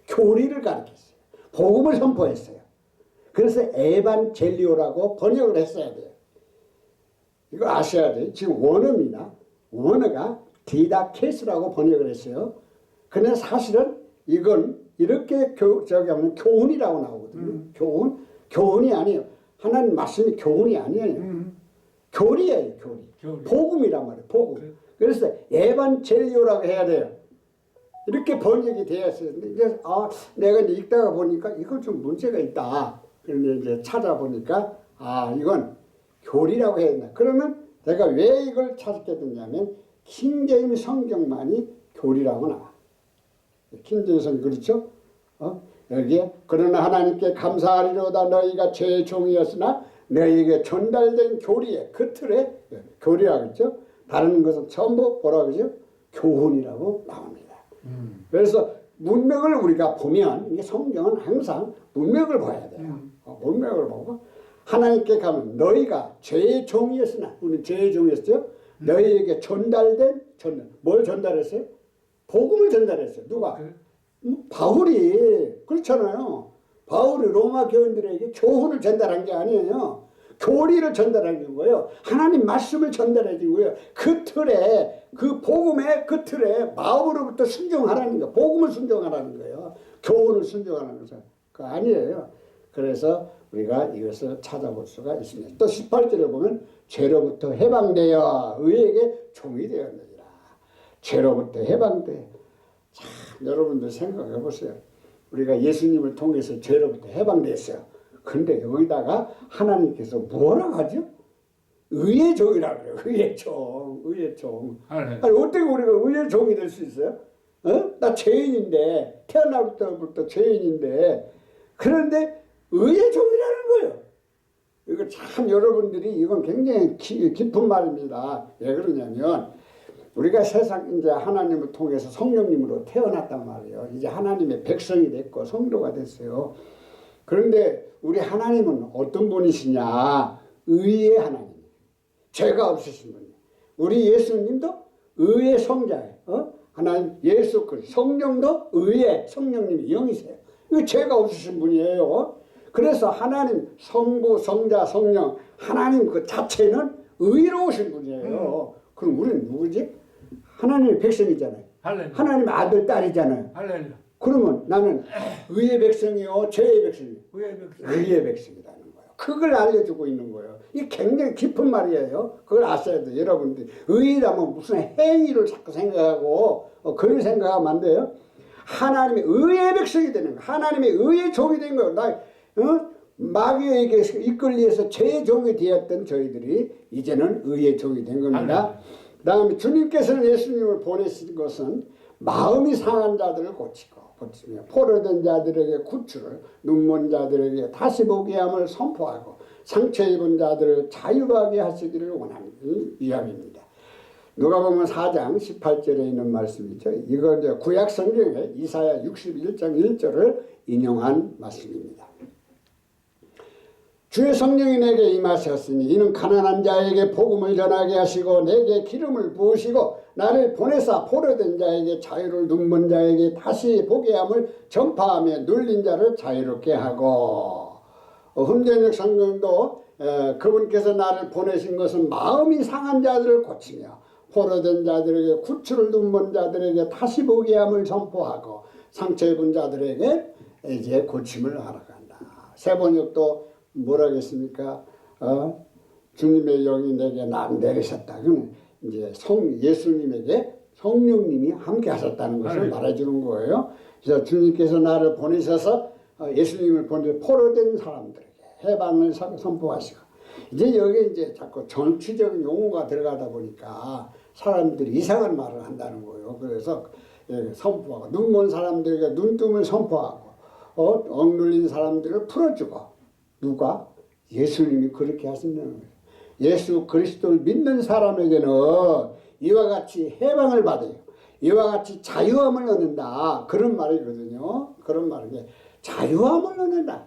교리를 가르쳤어요. 복음을 선포했어요. 그래서 에반젤리오라고 번역을 했어야 돼요. 이거 아셔야 돼요. 지금 원어입니다. 원어가 디다케스라고 번역을 했어요. 근데 사실은 이건 이렇게 하면 교훈이라고 나오거든요. 교훈이 아니에요. 하나님 말씀이 교훈이 아니에요. 교리예요, 교리. 복음이란 말이에요, 복음. 그래서 에반젤리오라고 해야 돼요. 이렇게 번역이 되었어요. 근데 내가 이제 읽다가 보니까 이건 좀 문제가 있다. 그런데 이제 찾아보니까 이건 교리라고 해야 된다. 그러면 내가 왜 이걸 찾게 됐냐면 킹제임스 성경만이 교리라고 나와. 킹제임스 성경 그렇죠? 여기에 그러나 하나님께 감사하리로다. 너희가 죄의 종이었으나 너희에게 전달된 교리에 그 틀에 교리라고 했죠. 다른 것은 전부 뭐라고 그러죠? 교훈이라고 나옵니다. 그래서 문맥을 우리가 보면 이게 성경은 항상 문맥을 봐야 돼요. 문맥을 보고 하나님께 가면 너희가 죄의 종이었으나 우리 죄의 종이었어요. 너희에게 뭘 전달했어요? 복음을 전달했어요. 누가? 바울이. 그렇잖아요. 바울이 로마 교인들에게 교훈을 전달한 게 아니에요. 교리를 전달한 거예요. 하나님 말씀을 전달해 준 거예요. 그 틀에, 그 복음의 그 틀에 마음으로부터 순종하라는 거예요. 복음을 순종하라는 거예요. 교훈을 순종하라는 것은 그거 아니에요. 그래서 우리가 이것을 찾아볼 수가 있습니다. 또 18절에 보면 죄로부터 해방되어 의에게 종이 되었느니라. 죄로부터 해방돼. 참 여러분들 생각해 보세요. 우리가 예수님을 통해서 죄로부터 해방됐어요. 근데 여기다가 하나님께서 뭐라 하죠? 의의 종이라고 그래요. 의의 종. 의의 종. 아니 어떻게 우리가 의의 종이 될 수 있어요? 나 죄인인데 태어날 때부터 죄인인데 그런데 의의 종이라는 거예요. 이거 참 여러분들이 이건 굉장히 깊은 말입니다. 왜 그러냐면 우리가 세상 이제 하나님을 통해서 성령님으로 태어났단 말이에요. 이제 하나님의 백성이 됐고 성도가 됐어요. 그런데 우리 하나님은 어떤 분이시냐? 의의 하나님. 죄가 없으신 분이에요. 우리 예수님도 의의 성자예요. 하나님 예수 그리스도 성령도 의의 성령님이 영이세요. 이 죄가 없으신 분이에요. 그래서 하나님 성부 성자 성령 하나님 그 자체는 의로우신 분이에요. 그럼 우리는 누구지? 하나님의 백성이잖아요. 할렐루야. 하나님의 아들 딸이잖아요. 할렐루야. 그러면 나는 의의 백성이요 죄의 백성이요? 의의 백성이라는 거예요. 그걸 알려주고 있는 거예요. 이게 굉장히 깊은 말이에요. 그걸 아셔야 돼요. 여러분들이 의라면 무슨 행위를 자꾸 생각하고 그런 생각하면 안 돼요. 하나님의 의의 백성이 되는 거예요. 하나님의 의의 종이 된 거예요. 마귀에게 이끌려서 죄의 종이 되었던 저희들이 이제는 의의 종이 된 겁니다. 그 다음에 주님께서는 예수님을 보내신 것은 마음이 상한 자들을 고치며 포로된 자들에게 구출을 눈먼 자들에게 다시 보게 함을 선포하고 상처 입은 자들을 자유하게 하시기를 원하는 위함입니다. 누가복음 4장 18절에 있는 말씀이죠. 이거 이제 구약 성경에 이사야 61장 1절을 인용한 말씀입니다. 주의 성령이 내게 임하셨으니 이는 가난한 자에게 복음을 전하게 하시고 내게 기름을 부으시고 나를 보내사 포로된 자에게 자유를 눈먼 자에게 다시 보게 함을 전파하며 눌린 자를 자유롭게 하고 흠전역 성경도 그분께서 나를 보내신 것은 마음이 상한 자들을 고치며 포로된 자들에게 구출을 눈먼 자들에게 다시 보게 함을 선포하고 상처 입은 자들에게 이제 고침을 하러 간다. 세번역도 뭐라겠습니까? 주님의 영이 내게 내리셨다. 그는 이제 예수님에게 성령님이 함께 하셨다는 것을 말해주는 거예요. 그래서 주님께서 나를 보내셔서 예수님을 보내 포로된 사람들에게 해방을 선포하시고 이제 여기 이제 자꾸 정치적인 용어가 들어가다 보니까 사람들이 이상한 말을 한다는 거예요. 그래서 선포하고 눈먼 사람들에게 눈뜸을 선포하고 억눌린 사람들을 풀어주고 누가? 예수님이 그렇게 하신다는 거예요. 예수 그리스도를 믿는 사람에게는 이와 같이 해방을 받아요. 이와 같이 자유함을 얻는다. 그런 말이거든요. 그런 말인데 자유함을 얻는다.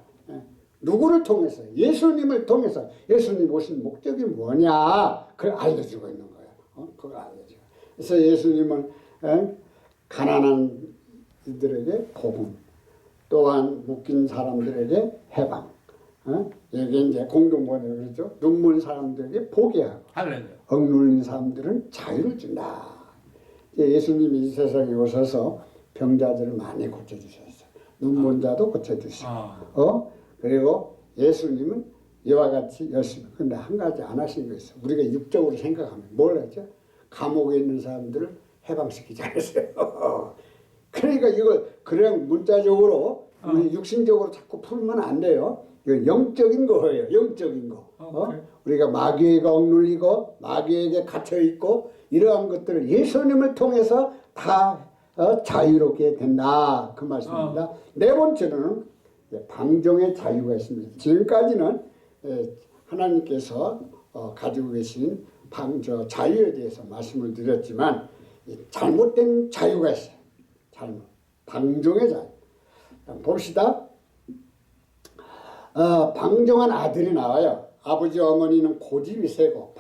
누구를 통해서? 예수님을 통해서. 예수님 오신 목적이 뭐냐? 그걸 알려주고 있는 거예요. 그걸 알려주고. 그래서 예수님은 가난한 이들에게 복음, 또한 묶인 사람들에게 해방. 여기 이제 공동번역 그러죠. 눈먼 사람들에게 보게 하고 억눌린 사람들은 자유를 준다. 예수님이 이 세상에 오셔서 병자들을 많이 고쳐주셨어요. 눈먼 자도 고쳐주시고 그리고 예수님은 이와 같이 열심히 근데 한 가지 안 하신 거 있어요. 우리가 육적으로 생각하면 뭘 했죠? 감옥에 있는 사람들을 해방시키지 않았어요. 그러니까 이걸 그냥 문자적으로 육신적으로 자꾸 풀면 안 돼요. 영적인 거예요. 영적인 거. 우리가 마귀가 억눌리고 마귀에게 갇혀있고 이러한 것들을 예수님을 통해서 다 자유롭게 된다. 그 말씀입니다. 네 번째는 방종의 자유가 있습니다. 지금까지는 하나님께서 가지고 계신 자유에 대해서 말씀을 드렸지만 잘못된 자유가 있어요. 방종의 자유. 봅시다. 방종한 아들이 나와요. 아버지 어머니는 고집이 세고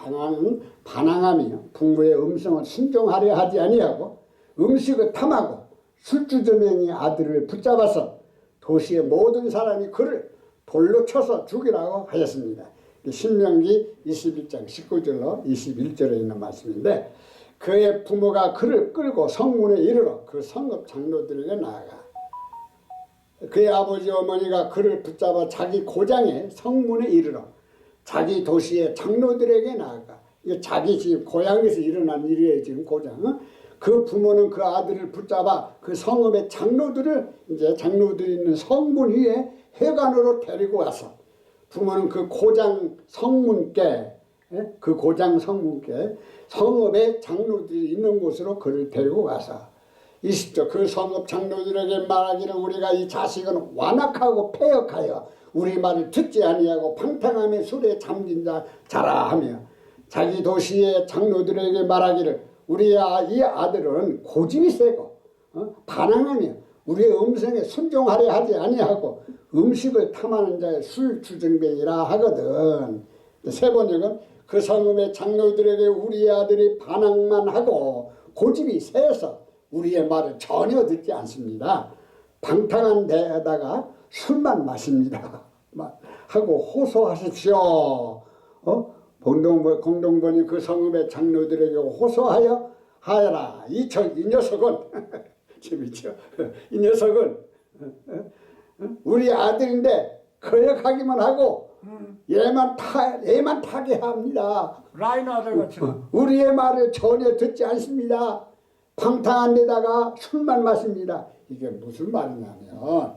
반항하며 부모의 음성을 순종하려 하지 아니하고 음식을 탐하고 술주저맹이 아들을 붙잡아서 도시의 모든 사람이 그를 돌로 쳐서 죽이라고 하였습니다. 신명기 21장 19절로 21절에 있는 말씀인데, 그의 부모가 그를 끌고 성문에 이르러 그 성읍 장로들에게 나아가 그의 아버지 어머니가 그를 붙잡아 자기 고장의 성문에 이르러 자기 도시의 장로들에게 나아가, 이게 자기 집 고향에서 일어난 일이에요. 지금 고장. 그 부모는 그 아들을 붙잡아 그 성읍의 장로들을, 이제 장로들이 있는 성문 위에 해관으로 데리고 와서, 부모는 그 고장 성문께, 그 고장 성문께 성읍의 장로들이 있는 곳으로 그를 데리고 가서 20절 그 성읍 장로들에게 말하기를 우리가 이 자식은 완악하고 패역하여 우리 말을 듣지 아니하고 방탕함에 술에 잠긴 자라 하며, 자기 도시의 장로들에게 말하기를 우리 이 아들은 고집이 세고 반항하며 우리의 음성에 순종하려 하지 아니하고 음식을 탐하는 자의 술주정뱅이라 하거든. 세 번역은 그 성읍의 장로들에게 우리의 아들이 반항만 하고 고집이 세서 우리의 말을 전혀 듣지 않습니다. 방탕한 데에다가 술만 마십니다. 하고 호소하십시오. 공동번이 그 성읍의 장로들에게 호소하여 하여라. 이 녀석은 재밌죠? 이 녀석은 우리 아들인데 거역하기만 하고 얘만 타게 합니다. 라인 아들같이. 우리의 말을 전혀 듣지 않습니다. 방탕한 데다가 술만 마십니다. 이게 무슨 말이냐면,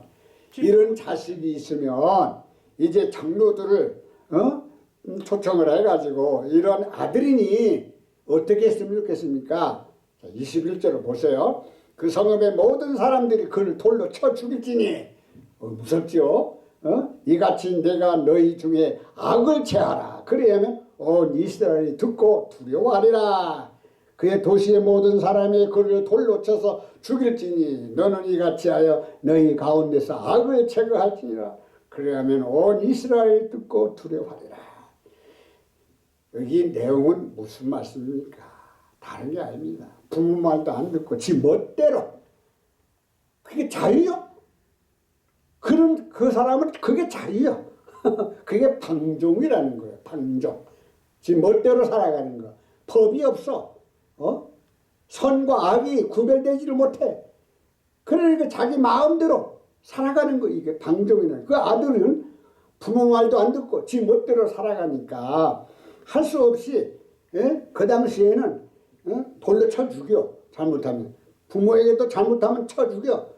이런 자식이 있으면 이제 장로들을 초청을 해가지고 이런 아들이니 어떻게 했으면 좋겠습니까? 21절을 보세요. 그 성읍의 모든 사람들이 그를 돌로 쳐 죽일지니, 무섭죠? 이같이 내가 너희 중에 악을 체하라. 그래야면 온 이스라엘이 듣고 두려워하리라. 그의 도시의 모든 사람이 그를 돌로 쳐서 죽일지니 너는 이같이 하여 너희 가운데서 악을 제거할지니라. 그래야면 온 이스라엘이 듣고 두려워하리라. 여기 내용은 무슨 말씀입니까? 다른 게 아닙니다. 부모 말도 안 듣고 지 멋대로. 그게 자유요? 그 사람은 그게 자유요. 그게 방종이라는 거예요. 방종. 지 멋대로 살아가는 거. 법이 없어. 선과 악이 구별되지를 못해. 그러니까 자기 마음대로 살아가는 거. 이게 방종이라는. 그 아들은 부모 말도 안 듣고 지 멋대로 살아가니까 할 수 없이, 그 당시에는 돌로 쳐 죽여. 잘못하면 부모에게도 잘못하면 쳐 죽여.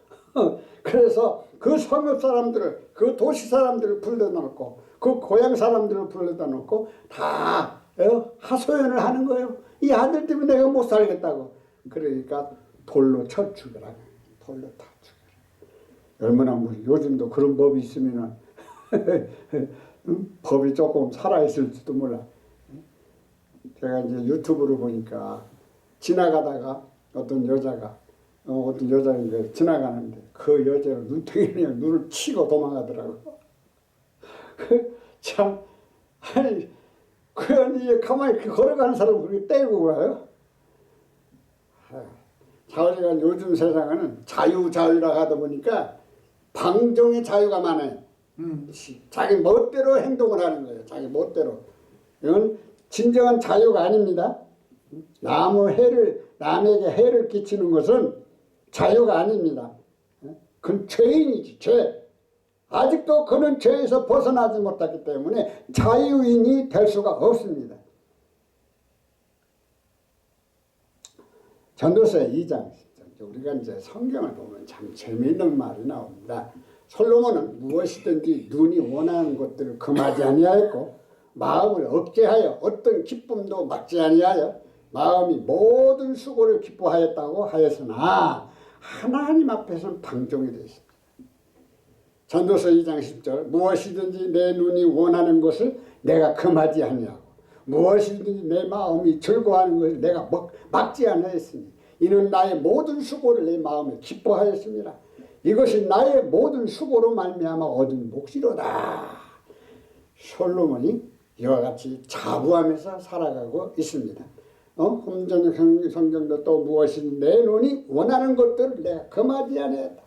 그래서 그 성읍 사람들을, 그 도시 사람들을 불러다 놓고 그 고향 사람들을 불러다 놓고 다 하소연을 하는 거예요. 이 아들 때문에 내가 못 살겠다고. 그러니까 돌로 쳐 죽여라. 돌로 다 죽여라. 얼마나 요즘도 그런 법이 있으면은 법이 조금 살아있을지도 몰라. 제가 이제 유튜브로 보니까 지나가다가 어떤 여자가 지나가는데 그 여자를 눈탱이에 그냥 눈을 치고 도망가더라고. 참, 아니, 그냥 가만히 걸어가는 사람을 그렇게 때리고 가요? 자우리가 요즘 세상에는 자유라 하다 보니까 방종의 자유가 많아요. 자기 멋대로 행동을 하는 거예요. 자기 멋대로. 이건 진정한 자유가 아닙니다. 남에게 해를 끼치는 것은 자유가 아닙니다. 그건 죄인이지, 죄. 아직도 그는 죄에서 벗어나지 못했기 때문에 자유인이 될 수가 없습니다. 전도서 2장, 우리가 이제 성경을 보면 참 재미있는 말이 나옵니다. 솔로몬은 무엇이든지 눈이 원하는 것들을 금하지 아니하였고 마음을 억제하여 어떤 기쁨도 막지 아니하여 마음이 모든 수고를 기뻐하였다고 하였으나 하나님 앞에서는 방종이 되어 있습니다. 전도서 2장 10절 무엇이든지 내 눈이 원하는 것을 내가 금하지 아니하고 무엇이든지 내 마음이 즐거워하는 것을 내가 막지 아니하였으니 이는 나의 모든 수고를 내 마음에 기뻐하였습니다. 이것이 나의 모든 수고로 말미암아 얻은 몫이로다. 솔로몬이 이와 같이 자부하면서 살아가고 있습니다. 홈전 성경도 또 무엇이든 내 눈이 원하는 것들을 내가 금하지 아니하였다.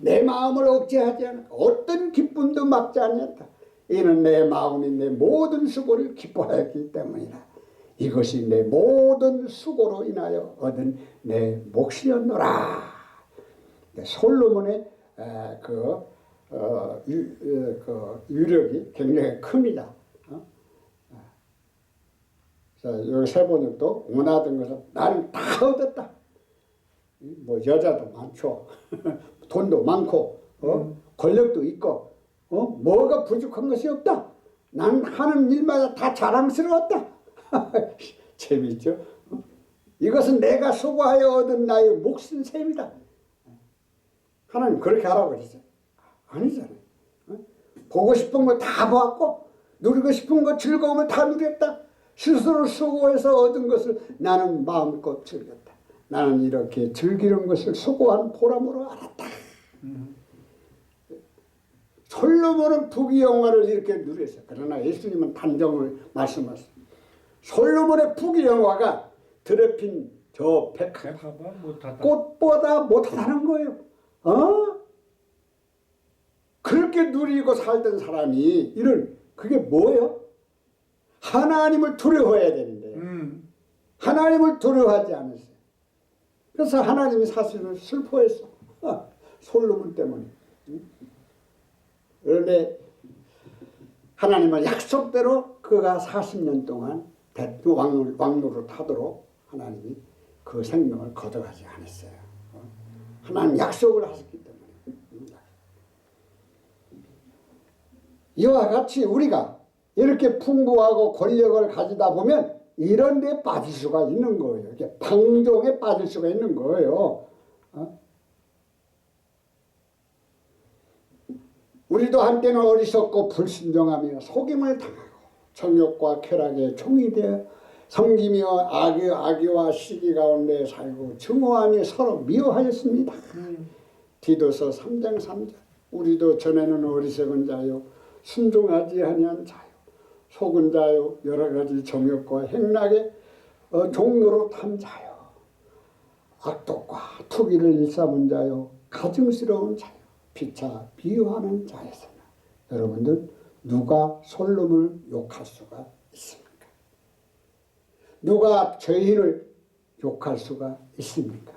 내 마음을 억제하지 않았다. 어떤 기쁨도 막지 않았다. 이는 내 마음이 내 모든 수고를 기뻐하였기 때문이라. 이것이 내 모든 수고로 인하여 얻은 내 몫이었노라. 솔로몬의 유력이 굉장히 큽니다. 여기 세번역도 원하던 것은 나는 다 얻었다. 뭐 여자도 많죠. 돈도 많고 권력도 있고 뭐가 부족한 것이 없다. 난 하는 일마다 다 자랑스러웠다. 재미있죠. 이것은 내가 수고하여 얻은 나의 몫인 셈이다. 하나님 그렇게 하라고 그러죠. 아니잖아요. 보고 싶은 거 다 보았고 누리고 싶은 거 즐거움을 다 누렸다. 스스로 수고해서 얻은 것을 나는 마음껏 즐겼다. 나는 이렇게 즐기는 것을 수고한 보람으로 알았다. 솔로몬은 부귀영화를 이렇게 누렸어요. 그러나 예수님은 단정을 말씀하셨어요. 솔로몬의 부귀영화가 더럽힌 저 백합 꽃보다 못하다는 거예요. 그렇게 누리고 살던 사람이 이런 그게 뭐예요? 하나님을 두려워해야 되는데 하나님을 두려워하지 않았어요. 그래서 하나님이 사실은 슬퍼했어. 솔로몬 때문에. 그런데 하나님은 약속대로 그가 40년 동안 왕노를 타도록 하나님이 그 생명을 거둬가지 않았어요. 하나님 약속을 하셨기 때문에. 이와 같이 우리가 이렇게 풍부하고 권력을 가지다 보면 이런 데 빠질 수가 있는 거예요. 이렇게 방종에 빠질 수가 있는 거예요. 우리도 한때는 어리석고 불순종하며 속임을 당하고 정욕과 쾌락의 종이 되어 섬기며 악의와 시기 가운데 살고 증오하며 서로 미워하였습니다. 디도서 3장 3절 우리도 전에는 어리석은 자요 순종하지 아니한 자요 속은 자요 여러 가지 정욕과 행락의 종로로 탄 자요 악독과 투기를 일삼은 자요 가증스러운 자요 피차 비유하는 자였으나 여러분들 누가 솔로몬을 욕할 수가 있습니까? 누가 죄인을 욕할 수가 있습니까?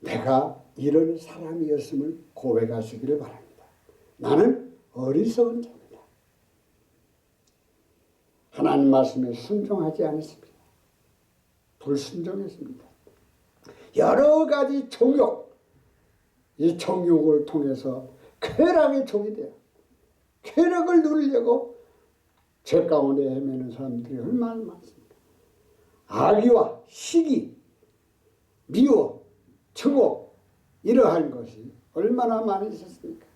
내가 이런 사람이었음을 고백하시기를 바랍니다. 나는 어리석은 자입니다. 하나님 말씀에 순종하지 않았습니다. 불순종했습니다. 여러 가지 정욕, 이 정욕을 통해서 쾌락의 종이 돼요. 쾌락을 누리려고 죄 가운데 헤매는 사람들이 얼마나 많습니까? 악의와 시기, 미워, 증오 이러한 것이 얼마나 많이 있었습니까?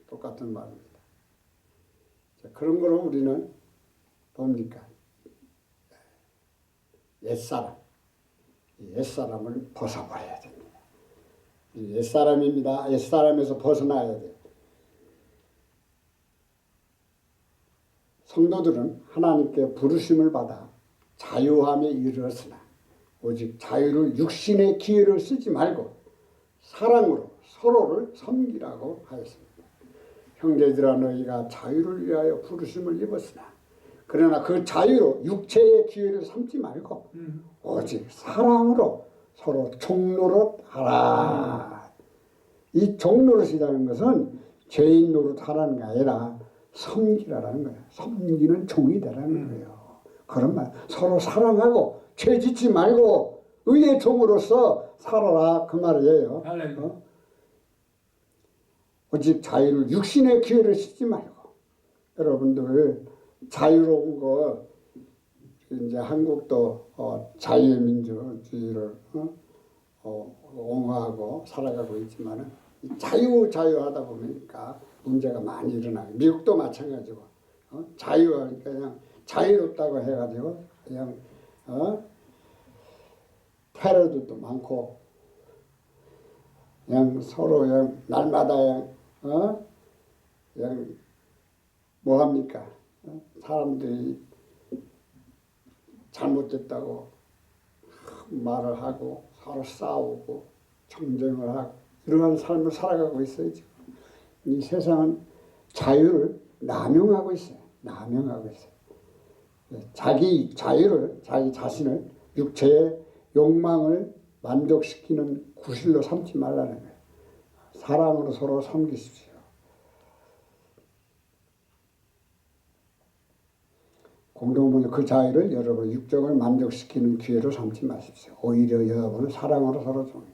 똑같은 말입니다. 자, 그런 거로 우리는 뭡니까? 옛사람을 벗어버려야 됩니다. 옛사람입니다. 옛사람에서 벗어나야 돼요. 성도들은 하나님께 부르심을 받아 자유함에 이르렀으나 오직 자유를 육신의 기회를 쓰지 말고 사랑으로 서로를 섬기라고 하였습니다. 형제들아 너희가 자유를 위하여 부르심을 입었으나 그러나 그 자유로 육체의 기회를 삼지 말고 오직 사랑으로 서로 종노릇 하라. 이 종노릇이라는 것은 죄인 노릇하라는 게 아니라 섬기라는 거예요. 섬기는 종이 되라는 거예요. 그런 말 서로 사랑하고 죄 짓지 말고 의의 종으로서 살아라 그 말이에요. 오직 자유를 육신의 기회를 쓰지 말고 여러분들 자유로운 거 이제 한국도 자유의 민주주의를 옹호하고 살아가고 있지만은 자유하다 보니까 문제가 많이 일어나요. 미국도 마찬가지고 자유하니까 그냥 자유롭다고 해가지고 그냥 테러도 또 많고 그냥 서로 그냥 날마다 그냥 뭐 합니까? 사람들이 잘못됐다고 말을 하고 서로 싸우고 정쟁을 하고 이러한 삶을 살아가고 있어요. 지금. 이 세상은 자유를 남용하고 있어요. 남용하고 있어요. 자기 자유를, 자기 자신을 육체의 욕망을 만족시키는 구실로 삼지 말라는 거예요. 사랑으로 서로 섬기십시오. 공동분의 그 자유를 여러분 육적을 만족시키는 기회로 삼지 마십시오. 오히려 여러분은 사랑으로 서로 종해.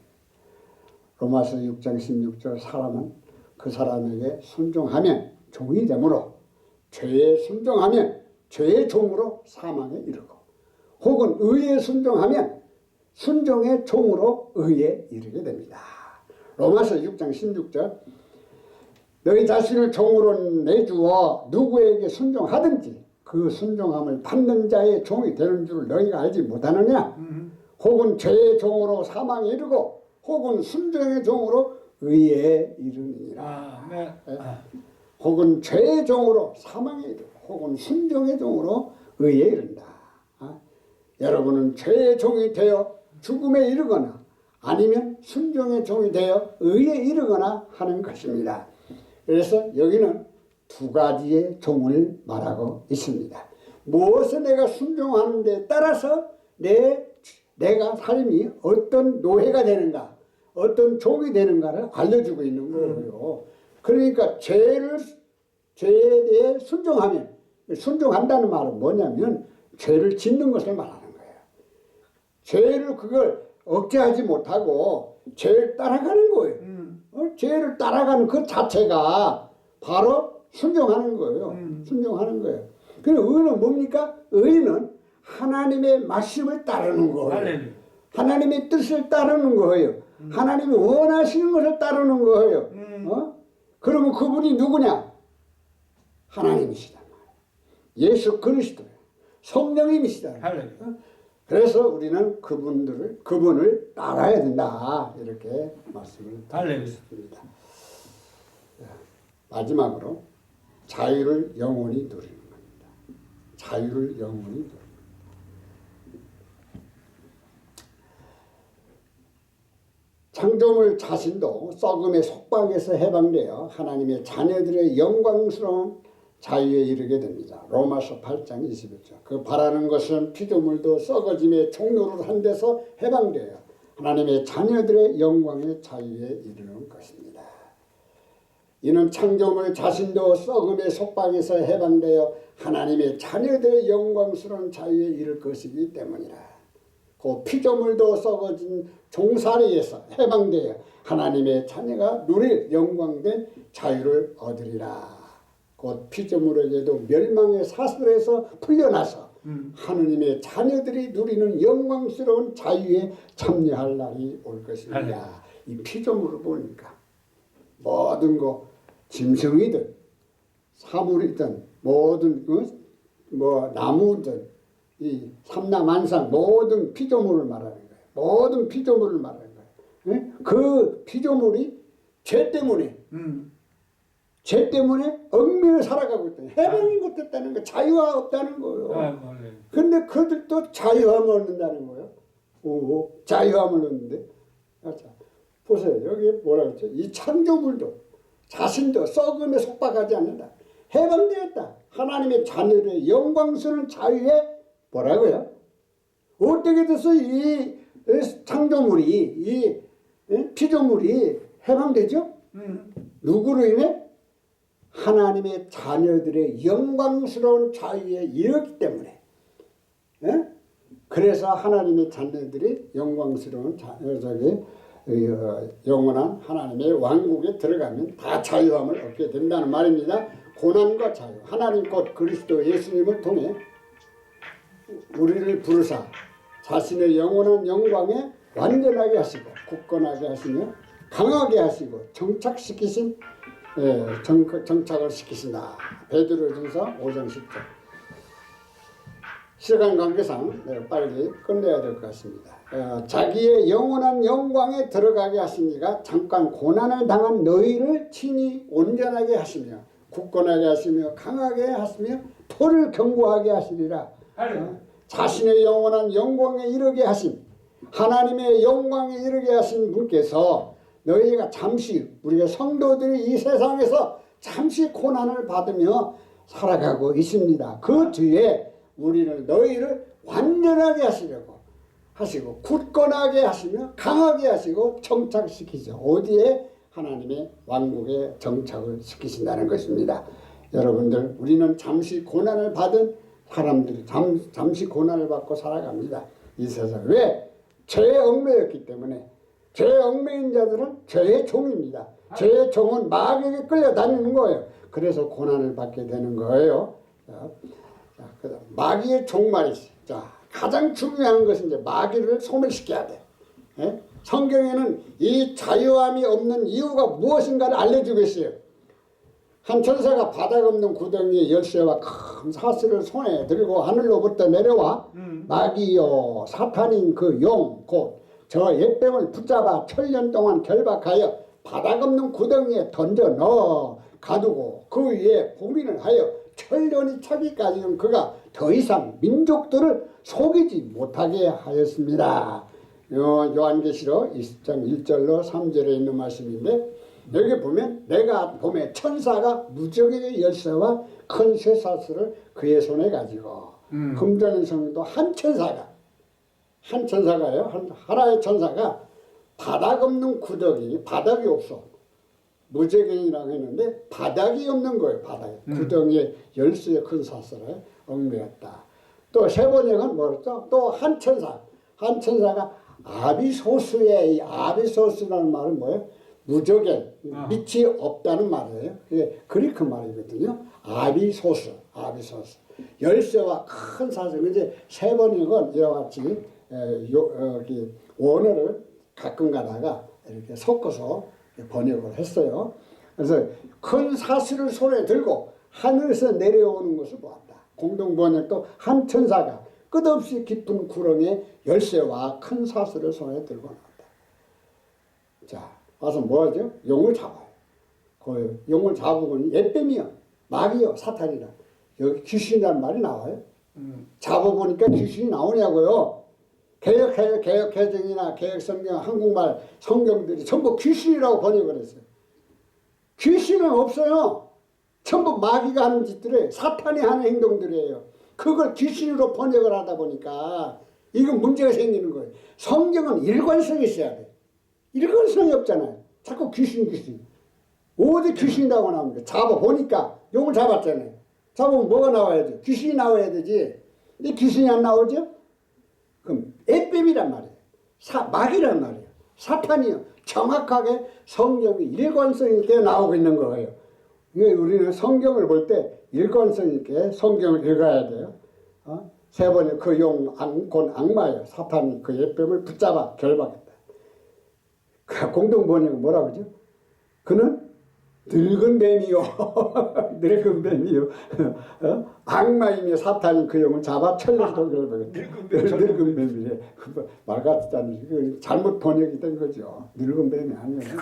로마서 6장 16절 사람은 그 사람에게 순종하면 종이 되므로 죄에 순종하면 죄의 종으로 사망에 이르고 혹은 의에 순종하면 순종의 종으로 의에 이르게 됩니다. 로마서 6장 16절 너희 자신을 종으로 내주어 누구에게 순종하든지 그 순종함을 받는 자의 종이 되는 줄 너희가 알지 못하느냐? 혹은 죄의 종으로 사망에 이르고 혹은 순종의 종으로 의에 이르니라. 네. 혹은 죄의 종으로 사망에 이르고 혹은 순종의 종으로 의에 이른다. 여러분은 죄의 종이 되어 죽음에 이르거나 아니면 순종의 종이 되어 의에 이르거나 하는 것입니다. 그래서 여기는 두 가지의 종을 말하고 있습니다. 무엇을 내가 순종하는 데 따라서 내가 삶이 어떤 노예가 되는가, 어떤 종이 되는가를 알려주고 있는 거예요. 그러니까 죄에 대해 순종하면, 순종한다는 말은 뭐냐면 죄를 짓는 것을 말하는 거예요. 죄를 그걸 억제하지 못하고 죄를 따라가는 거예요. 죄를 따라가는 그 자체가 바로 순종하는 거예요. 순종하는 거예요. 그럼 의는 뭡니까? 의는 하나님의 말씀을 따르는 거예요. 하나님의 뜻을 따르는 거예요. 하나님이 원하시는 것을 따르는 거예요. 그러면 그분이 누구냐? 하나님이시단 말이에요. 예수 그리스도예요. 성령님이시다. 그래서 우리는 그분을 따라야 된다. 이렇게 말씀을 드립니다. 마지막으로 자유를 영원히 누리는 겁니다. 자유를 영원히 누리는 겁니다. 창조물 자신도 썩음의 속박에서 해방되어 하나님의 자녀들의 영광스러운 자유에 이르게 됩니다. 로마서 8장 21절. 그 바라는 것은 피조물도 썩어짐의 종로를 한 데서 해방되어 하나님의 자녀들의 영광의 자유에 이르는 것입니다. 이는 창조물 자신도 썩음의 속박에서 해방되어 하나님의 자녀들의 영광스러운 자유에 이를 것이기 때문이라. 그 피조물도 썩어진 종살이에서 해방되어 하나님의 자녀가 누릴 영광된 자유를 얻으리라. 곧 피조물에게도 멸망의 사슬에서 풀려나서 하느님의 자녀들이 누리는 영광스러운 자유에 참여할 날이 올 것입니다. 이 피조물을 보니까 모든 거 짐승이든 사물이든 모든 나무든 이 삼라만상 모든 피조물을 말하는 거예요. 모든 피조물을 말하는 거예요. 그 피조물이 죄 때문에 얽매여 살아가고 있다. 해방이 못했다는 거, 자유가 없다는 거예요. 그런데 그들도 자유함을 얻는다는 거예요. 자유함을 얻는데. 자, 보세요. 여기 뭐라 그랬죠? 이 창조물도 자신도 썩음에 속박하지 않는다. 해방되었다. 하나님의 자녀의 영광스러운 자유에 뭐라고요? 어떻게 돼서 이 창조물이, 이 피조물이 해방되죠? 누구로 인해? 하나님의 자녀들의 영광스러운 자유에 이르기 때문에. 그래서 하나님의 자녀들이 영광스러운 영원한 하나님의 왕국에 들어가면 다 자유함을 얻게 된다는 말입니다. 고난과 자유. 하나님 곧 그리스도 예수님을 통해 우리를 부르사 자신의 영원한 영광에 완전하게 하시고 굳건하게 하시며 강하게 하시고 정착시키신 정착을 시키신다. 베드로전서 5장 10절. 시간 관계상 빨리 끝내야 될 것 같습니다. 자기의 영원한 영광에 들어가게 하시니가 잠깐 고난을 당한 너희를 친히 온전하게 하시며 굳건하게 하시며 강하게 하시며 토를 견고하게 하시리라. 자신의 영원한 영광에 이르게 하심 하나님의 영광에 이르게 하신 분께서 너희가 잠시 우리가 성도들이 이 세상에서 잠시 고난을 받으며 살아가고 있습니다. 그 뒤에 우리는 너희를 완전하게 하시고 굳건하게 하시며 강하게 하시고 정착시키죠. 어디에? 하나님의 왕국에 정착을 시키신다는 것입니다. 여러분들, 우리는 잠시 고난을 받은 사람들이 잠시 고난을 받고 살아갑니다. 이 세상. 왜? 죄에 얽매였기 때문에. 죄에 얽매인 자들은 죄의 종입니다. 죄의 종은 마귀에게 끌려다니는 거예요. 그래서 고난을 받게 되는 거예요. 자, 마귀의 종말이지. 자, 가장 중요한 것은 이제 마귀를 소멸시켜야 돼. 예? 성경에는 이 자유함이 없는 이유가 무엇인가를 알려주고 있어요. 한 천사가 바닥 없는 구덩이에 열쇠와 큰 사슬을 손에 들고 하늘로부터 내려와 마귀요 사탄인 그 용 곧 저 옛뱀을 붙잡아 천년 동안 결박하여 바닥 없는 구덩이에 던져 넣어 가두고 그 위에 봉인을 하여 천년이 차기까지는 그가 더 이상 민족들을 속이지 못하게 하였습니다. 요한계시록 20장 1절로 3절에 있는 말씀인데, 여기 보면 내가 봄에 천사가 무적의 열쇠와 큰 쇠사슬을 그의 손에 가지고 금전의 성도 한 천사가요, 하나의 천사가 바닥 없는 구덩이, 바닥이 없어. 무적행이라고 했는데 바닥이 없는 거예요. 바닥에. 구덩이에 열쇠의 큰 사슬을 얽매였다. 또 세 번째는 뭐였죠? 또 한 천사가 아비소스의, 이 아비소스라는 말은 뭐예요? 무적에 밑이 없다는 말이에요. 그게 그리크 말이거든요. 아비소스. 열쇠와 큰 사슬. 이제 세 번역은 이와 같이 원어를 가끔 가다가 이렇게 섞어서 번역을 했어요. 그래서 큰 사슬을 손에 들고 하늘에서 내려오는 것을 보았다. 공동 번역도 한 천사가 끝없이 깊은 구렁에 열쇠와 큰 사슬을 손에 들고 나왔다. 자, 와서 뭐하죠? 용을 잡아요. 그 용을 잡으면 옛뱀이요, 마귀요, 사탄이라. 여기 귀신이라는 말이 나와요. 잡아보니까 귀신이 나오냐고요. 개혁개정이나 개혁성경, 한국말 성경들이 전부 귀신이라고 번역을 했어요. 귀신은 없어요. 전부 마귀가 하는 짓들이에요. 사탄이 하는 행동들이에요. 그걸 귀신으로 번역을 하다 보니까 이건 문제가 생기는 거예요. 성경은 일관성이 있어야 돼. 일관성이 없잖아요. 자꾸 귀신. 어디 귀신이라고 나옵니까? 잡아보니까 용을 잡았잖아요. 잡으면 뭐가 나와야지? 귀신이 나와야 되지. 근데 귀신이 안 나오죠? 그럼 애뱀이란 말이에요. 마귀란 말이에요. 사탄이요. 정확하게 성경이 일관성 있게 나오고 있는 거예요. 우리는 성경을 볼 때 일관성 있게 성경을 읽어야 돼요. 세 번에 그 용, 곧 악마예요. 사탄이 그 옛뱀을 붙잡아 결박했다. 그 공동 번역은 뭐라고 하죠? 그는 늙은 뱀이요. 늙은 뱀이요. 악마이며 사탄이 그 용을 잡아 천년도 결박했다. 늙은 뱀이래. 말 같지 않은, 잘못 번역이 된 거죠. 늙은 뱀이 아니에요.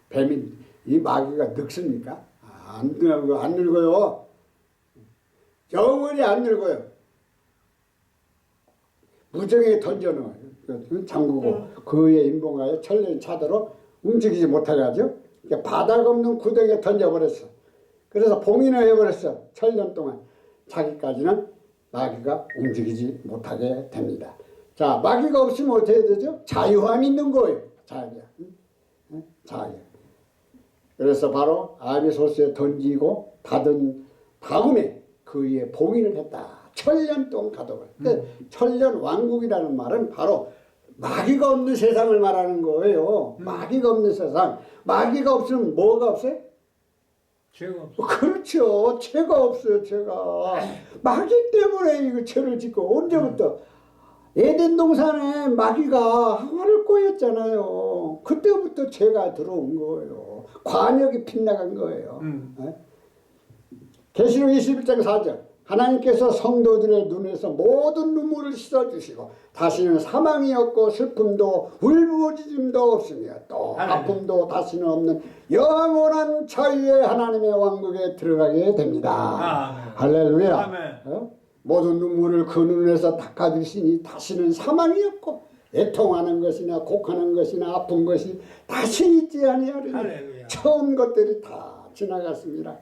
뱀이, 이 마귀가 늙습니까? 안 늙어요. 영원히 안 늙어요. 무정에 던져놓아요. 잠그고 그의 인봉하여 천년이 차도록 움직이지 못하게 하죠. 그러니까 바닥 없는 구덩이에 던져버렸어. 그래서 봉인을 해버렸어. 천년 동안. 자기까지는 마귀가 움직이지 못하게 됩니다. 자, 마귀가 없으면 어떻게 되죠? 자유함이 있는 거예요. 자유. 그래서 바로 아비소스에 던지고 받은 다음에 그 위에 봉인을 했다. 천년 동안 가둬버려. 천년 왕국이라는 말은 바로 마귀가 없는 세상을 말하는 거예요. 마귀가 없는 세상. 마귀가 없으면 뭐가 없어요? 죄가 없어요. 그렇죠. 죄가 없어요. 죄가. 마귀 때문에 이거 죄를 짓고 언제부터? 에덴 동산에 마귀가 하와를 꼬였잖아요. 그때부터 죄가 들어온 거예요. 관역이 빗나간 거예요. 계시록 21장 4절. 하나님께서 성도들의 눈에서 모든 눈물을 씻어주시고 다시는 사망이 없고 슬픔도 울부짖음도 없으며 또 아픔도 다시는 없는 영원한 자유의 하나님의 왕국에 들어가게 됩니다. 할렐루야. 모든 눈물을 그 눈에서 닦아주시니 다시는 사망이 없고 애통하는 것이나 곡하는 것이나 아픈 것이 다시 있지 아니하리니 할렐루야. 처음 것들이 다 지나갔습니다.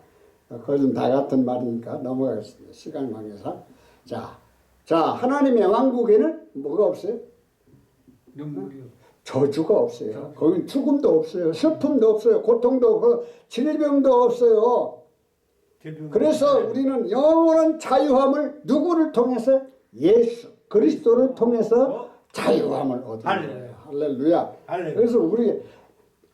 그것은 다 같은 말이니까 넘어가겠습니다. 시간 관계상. 자, 하나님의 왕국에는 뭐가 없어요? 눈물이요. 저주가 없어요. 거긴 죽음도 없어요. 슬픔도 없어요. 고통도 없고 질병도 없어요. 그래서 우리는 영원한 자유함을 누구를 통해서? 예수 그리스도를 통해서 자유함을 얻는 거예요. 할렐루야. 할렐루야. 그래서 우리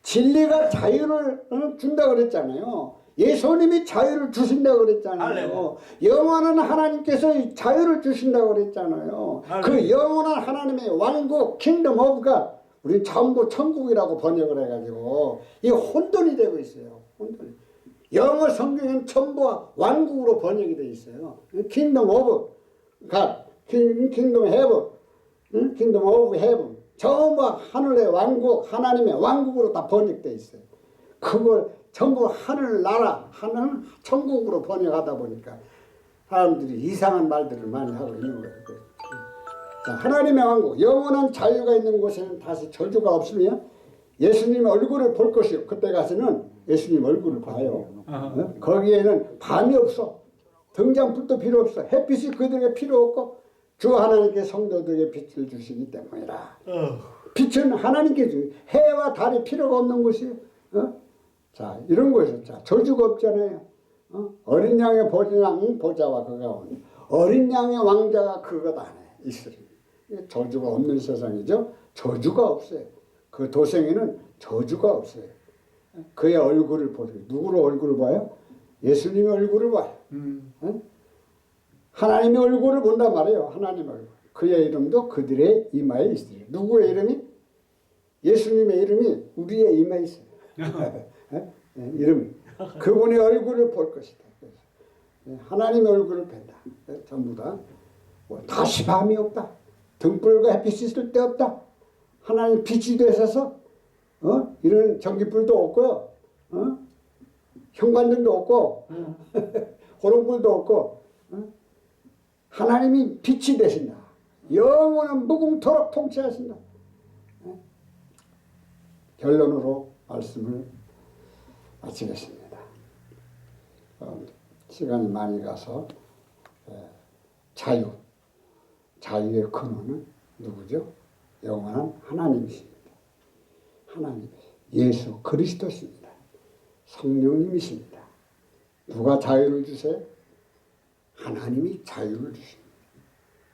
진리가 자유를 준다 그랬잖아요. 예수님이 자유를 주신다 그랬잖아요. 할렐루야. 영원한 하나님께서 자유를 주신다 그랬잖아요. 그 할렐루야. 영원한 하나님의 왕국 킹덤 오브 갓 우리 전부 천국이라고 번역을 해가지고 이 혼돈이 되고 있어요. 혼돈이. 영어 성경은 전부 왕국으로 번역이 되어 있어요. 킹덤 오브 갓, 킹덤 헤븐, 킹덤 오브 헤븐 전부 하늘의 왕국, 하나님의 왕국으로 다 번역되어 있어요. 그걸 전부 하늘나라, 하늘 천국으로 번역하다 보니까 사람들이 이상한 말들을 많이 하고 있는 거예요. 자, 하나님의 왕국, 영원한 자유가 있는 곳에는 다시 저주가 없으며 예수님 얼굴을 볼 것이요. 그때 가서는 예수님 얼굴을 봐요. 거기에는 밤이 없어. 등잔불도 필요 없어. 햇빛이 그들에게 필요 없고 주 하나님께 성도들에게 빛을 주시기 때문이라. 빛은 하나님께 주. 해와 달이 필요가 없는 것이요. 자, 이런 것이죠. 자, 저주가 없잖아요. 어린 양의 보좌와 그가 오니 어린 양의 왕자가 그것 안에 있으리. 저주가 없는 세상이죠. 저주가 없어요. 그 도생에는 저주가 없어요. 그의 얼굴을 보세요. 누구로 얼굴을 봐요? 예수님의 얼굴을 봐요. 하나님의 얼굴을 본단 말이에요. 하나님의 얼굴. 그의 이름도 그들의 이마에 있어요. 누구의 이름이? 예수님의 이름이 우리의 이마에 있어요. 이름. 그분의 얼굴을 볼 것이다. 하나님의 얼굴을 뵌다. 전부 다. 다시 밤이 없다. 등불과 햇빛이 있을 때 없다. 하나님 빛이 되셔서 이런 전기불도 없고요. 현관등도 없고 호롱불도 없고 하나님이 빛이 되신다. 영원한 무궁토록 통치하신다. 결론으로 말씀을 마치겠습니다. 시간이 많이 가서 자유의 근원은 누구죠? 영원한 하나님이십니다. 하나님, 예수 그리스도십니다. 성령님이십니다. 누가 자유를 주세요? 하나님이 자유를 주십니다.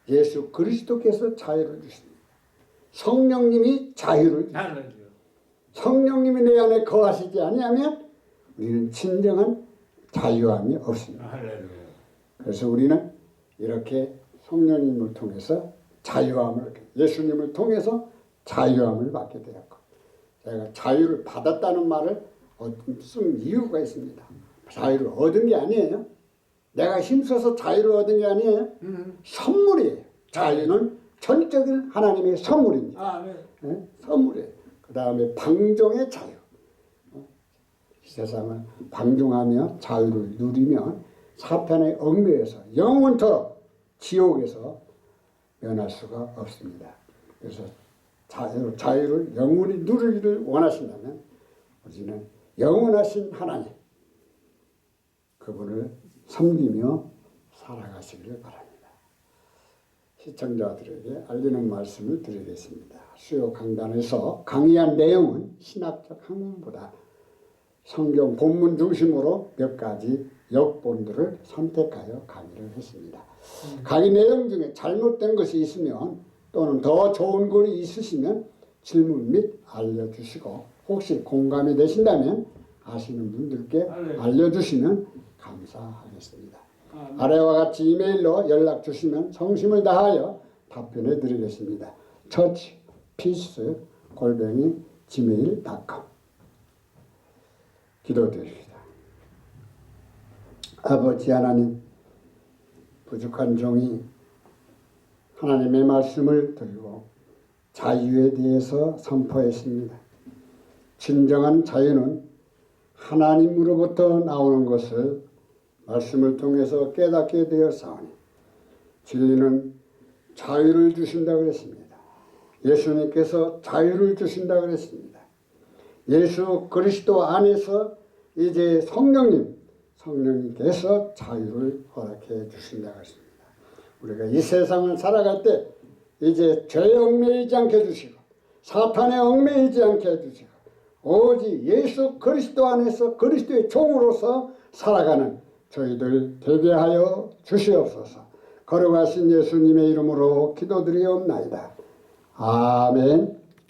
예수 그리스도께서 자유를 주십니다. 성령님이 자유를 주십니다. 성령님이 내 안에 거하시지 아니하면 우리는 진정한 자유함이 없습니다. 그래서 우리는 이렇게 성령님을 통해서 자유함을, 예수님을 통해서 자유함을 받게 되었고, 제가 자유를 받았다는 말을 쓴 이유가 있습니다. 자유를 얻은 게 아니에요. 내가 힘써서 자유를 얻은 게 아니에요. 선물이에요. 자유는 전적인 하나님의 선물입니다. 네? 선물이에요. 그 다음에 방종의 자유. 이 세상은 방종하며 자유를 누리면 사탄의 얽매여서 영원토록 지옥에서 면할 수가 없습니다. 그래서 자유를 영원히 누리기를 원하신다면 우리는 영원하신 하나님 그분을 섬기며 살아가시기를 바랍니다. 시청자들에게 알리는 말씀을 드리겠습니다. 수요 강단에서 강의한 내용은 신학적 학문보다 성경 본문 중심으로 몇 가지 역본들을 선택하여 강의를 했습니다. 강의 내용 중에 잘못된 것이 있으면 또는 더 좋은 글이 있으시면 질문 및 알려주시고 혹시 공감이 되신다면 아시는 분들께 알려주시면 감사하겠습니다. 아래와 같이 이메일로 연락 주시면 성심을 다하여 답변해 드리겠습니다. churchpeace@gmail.com 기도드립니다. 아버지 하나님, 부족한 종이 하나님의 말씀을 들고 자유에 대해서 선포했습니다. 진정한 자유는 하나님으로부터 나오는 것을 말씀을 통해서 깨닫게 되었사오니 진리는 자유를 주신다고 했습니다. 예수님께서 자유를 주신다 그랬습니다. 예수 그리스도 안에서 이제 성령님께서 자유를 허락해 주신다 그랬습니다. 우리가 이 세상을 살아갈 때 이제 죄에 얽매이지 않게 해주시고 사탄에 얽매이지 않게 해주시고 오직 예수 그리스도 안에서 그리스도의 종으로서 살아가는 저희들 되게 하여 주시옵소서. 거룩하신 예수님의 이름으로 기도드리옵나이다. 아멘.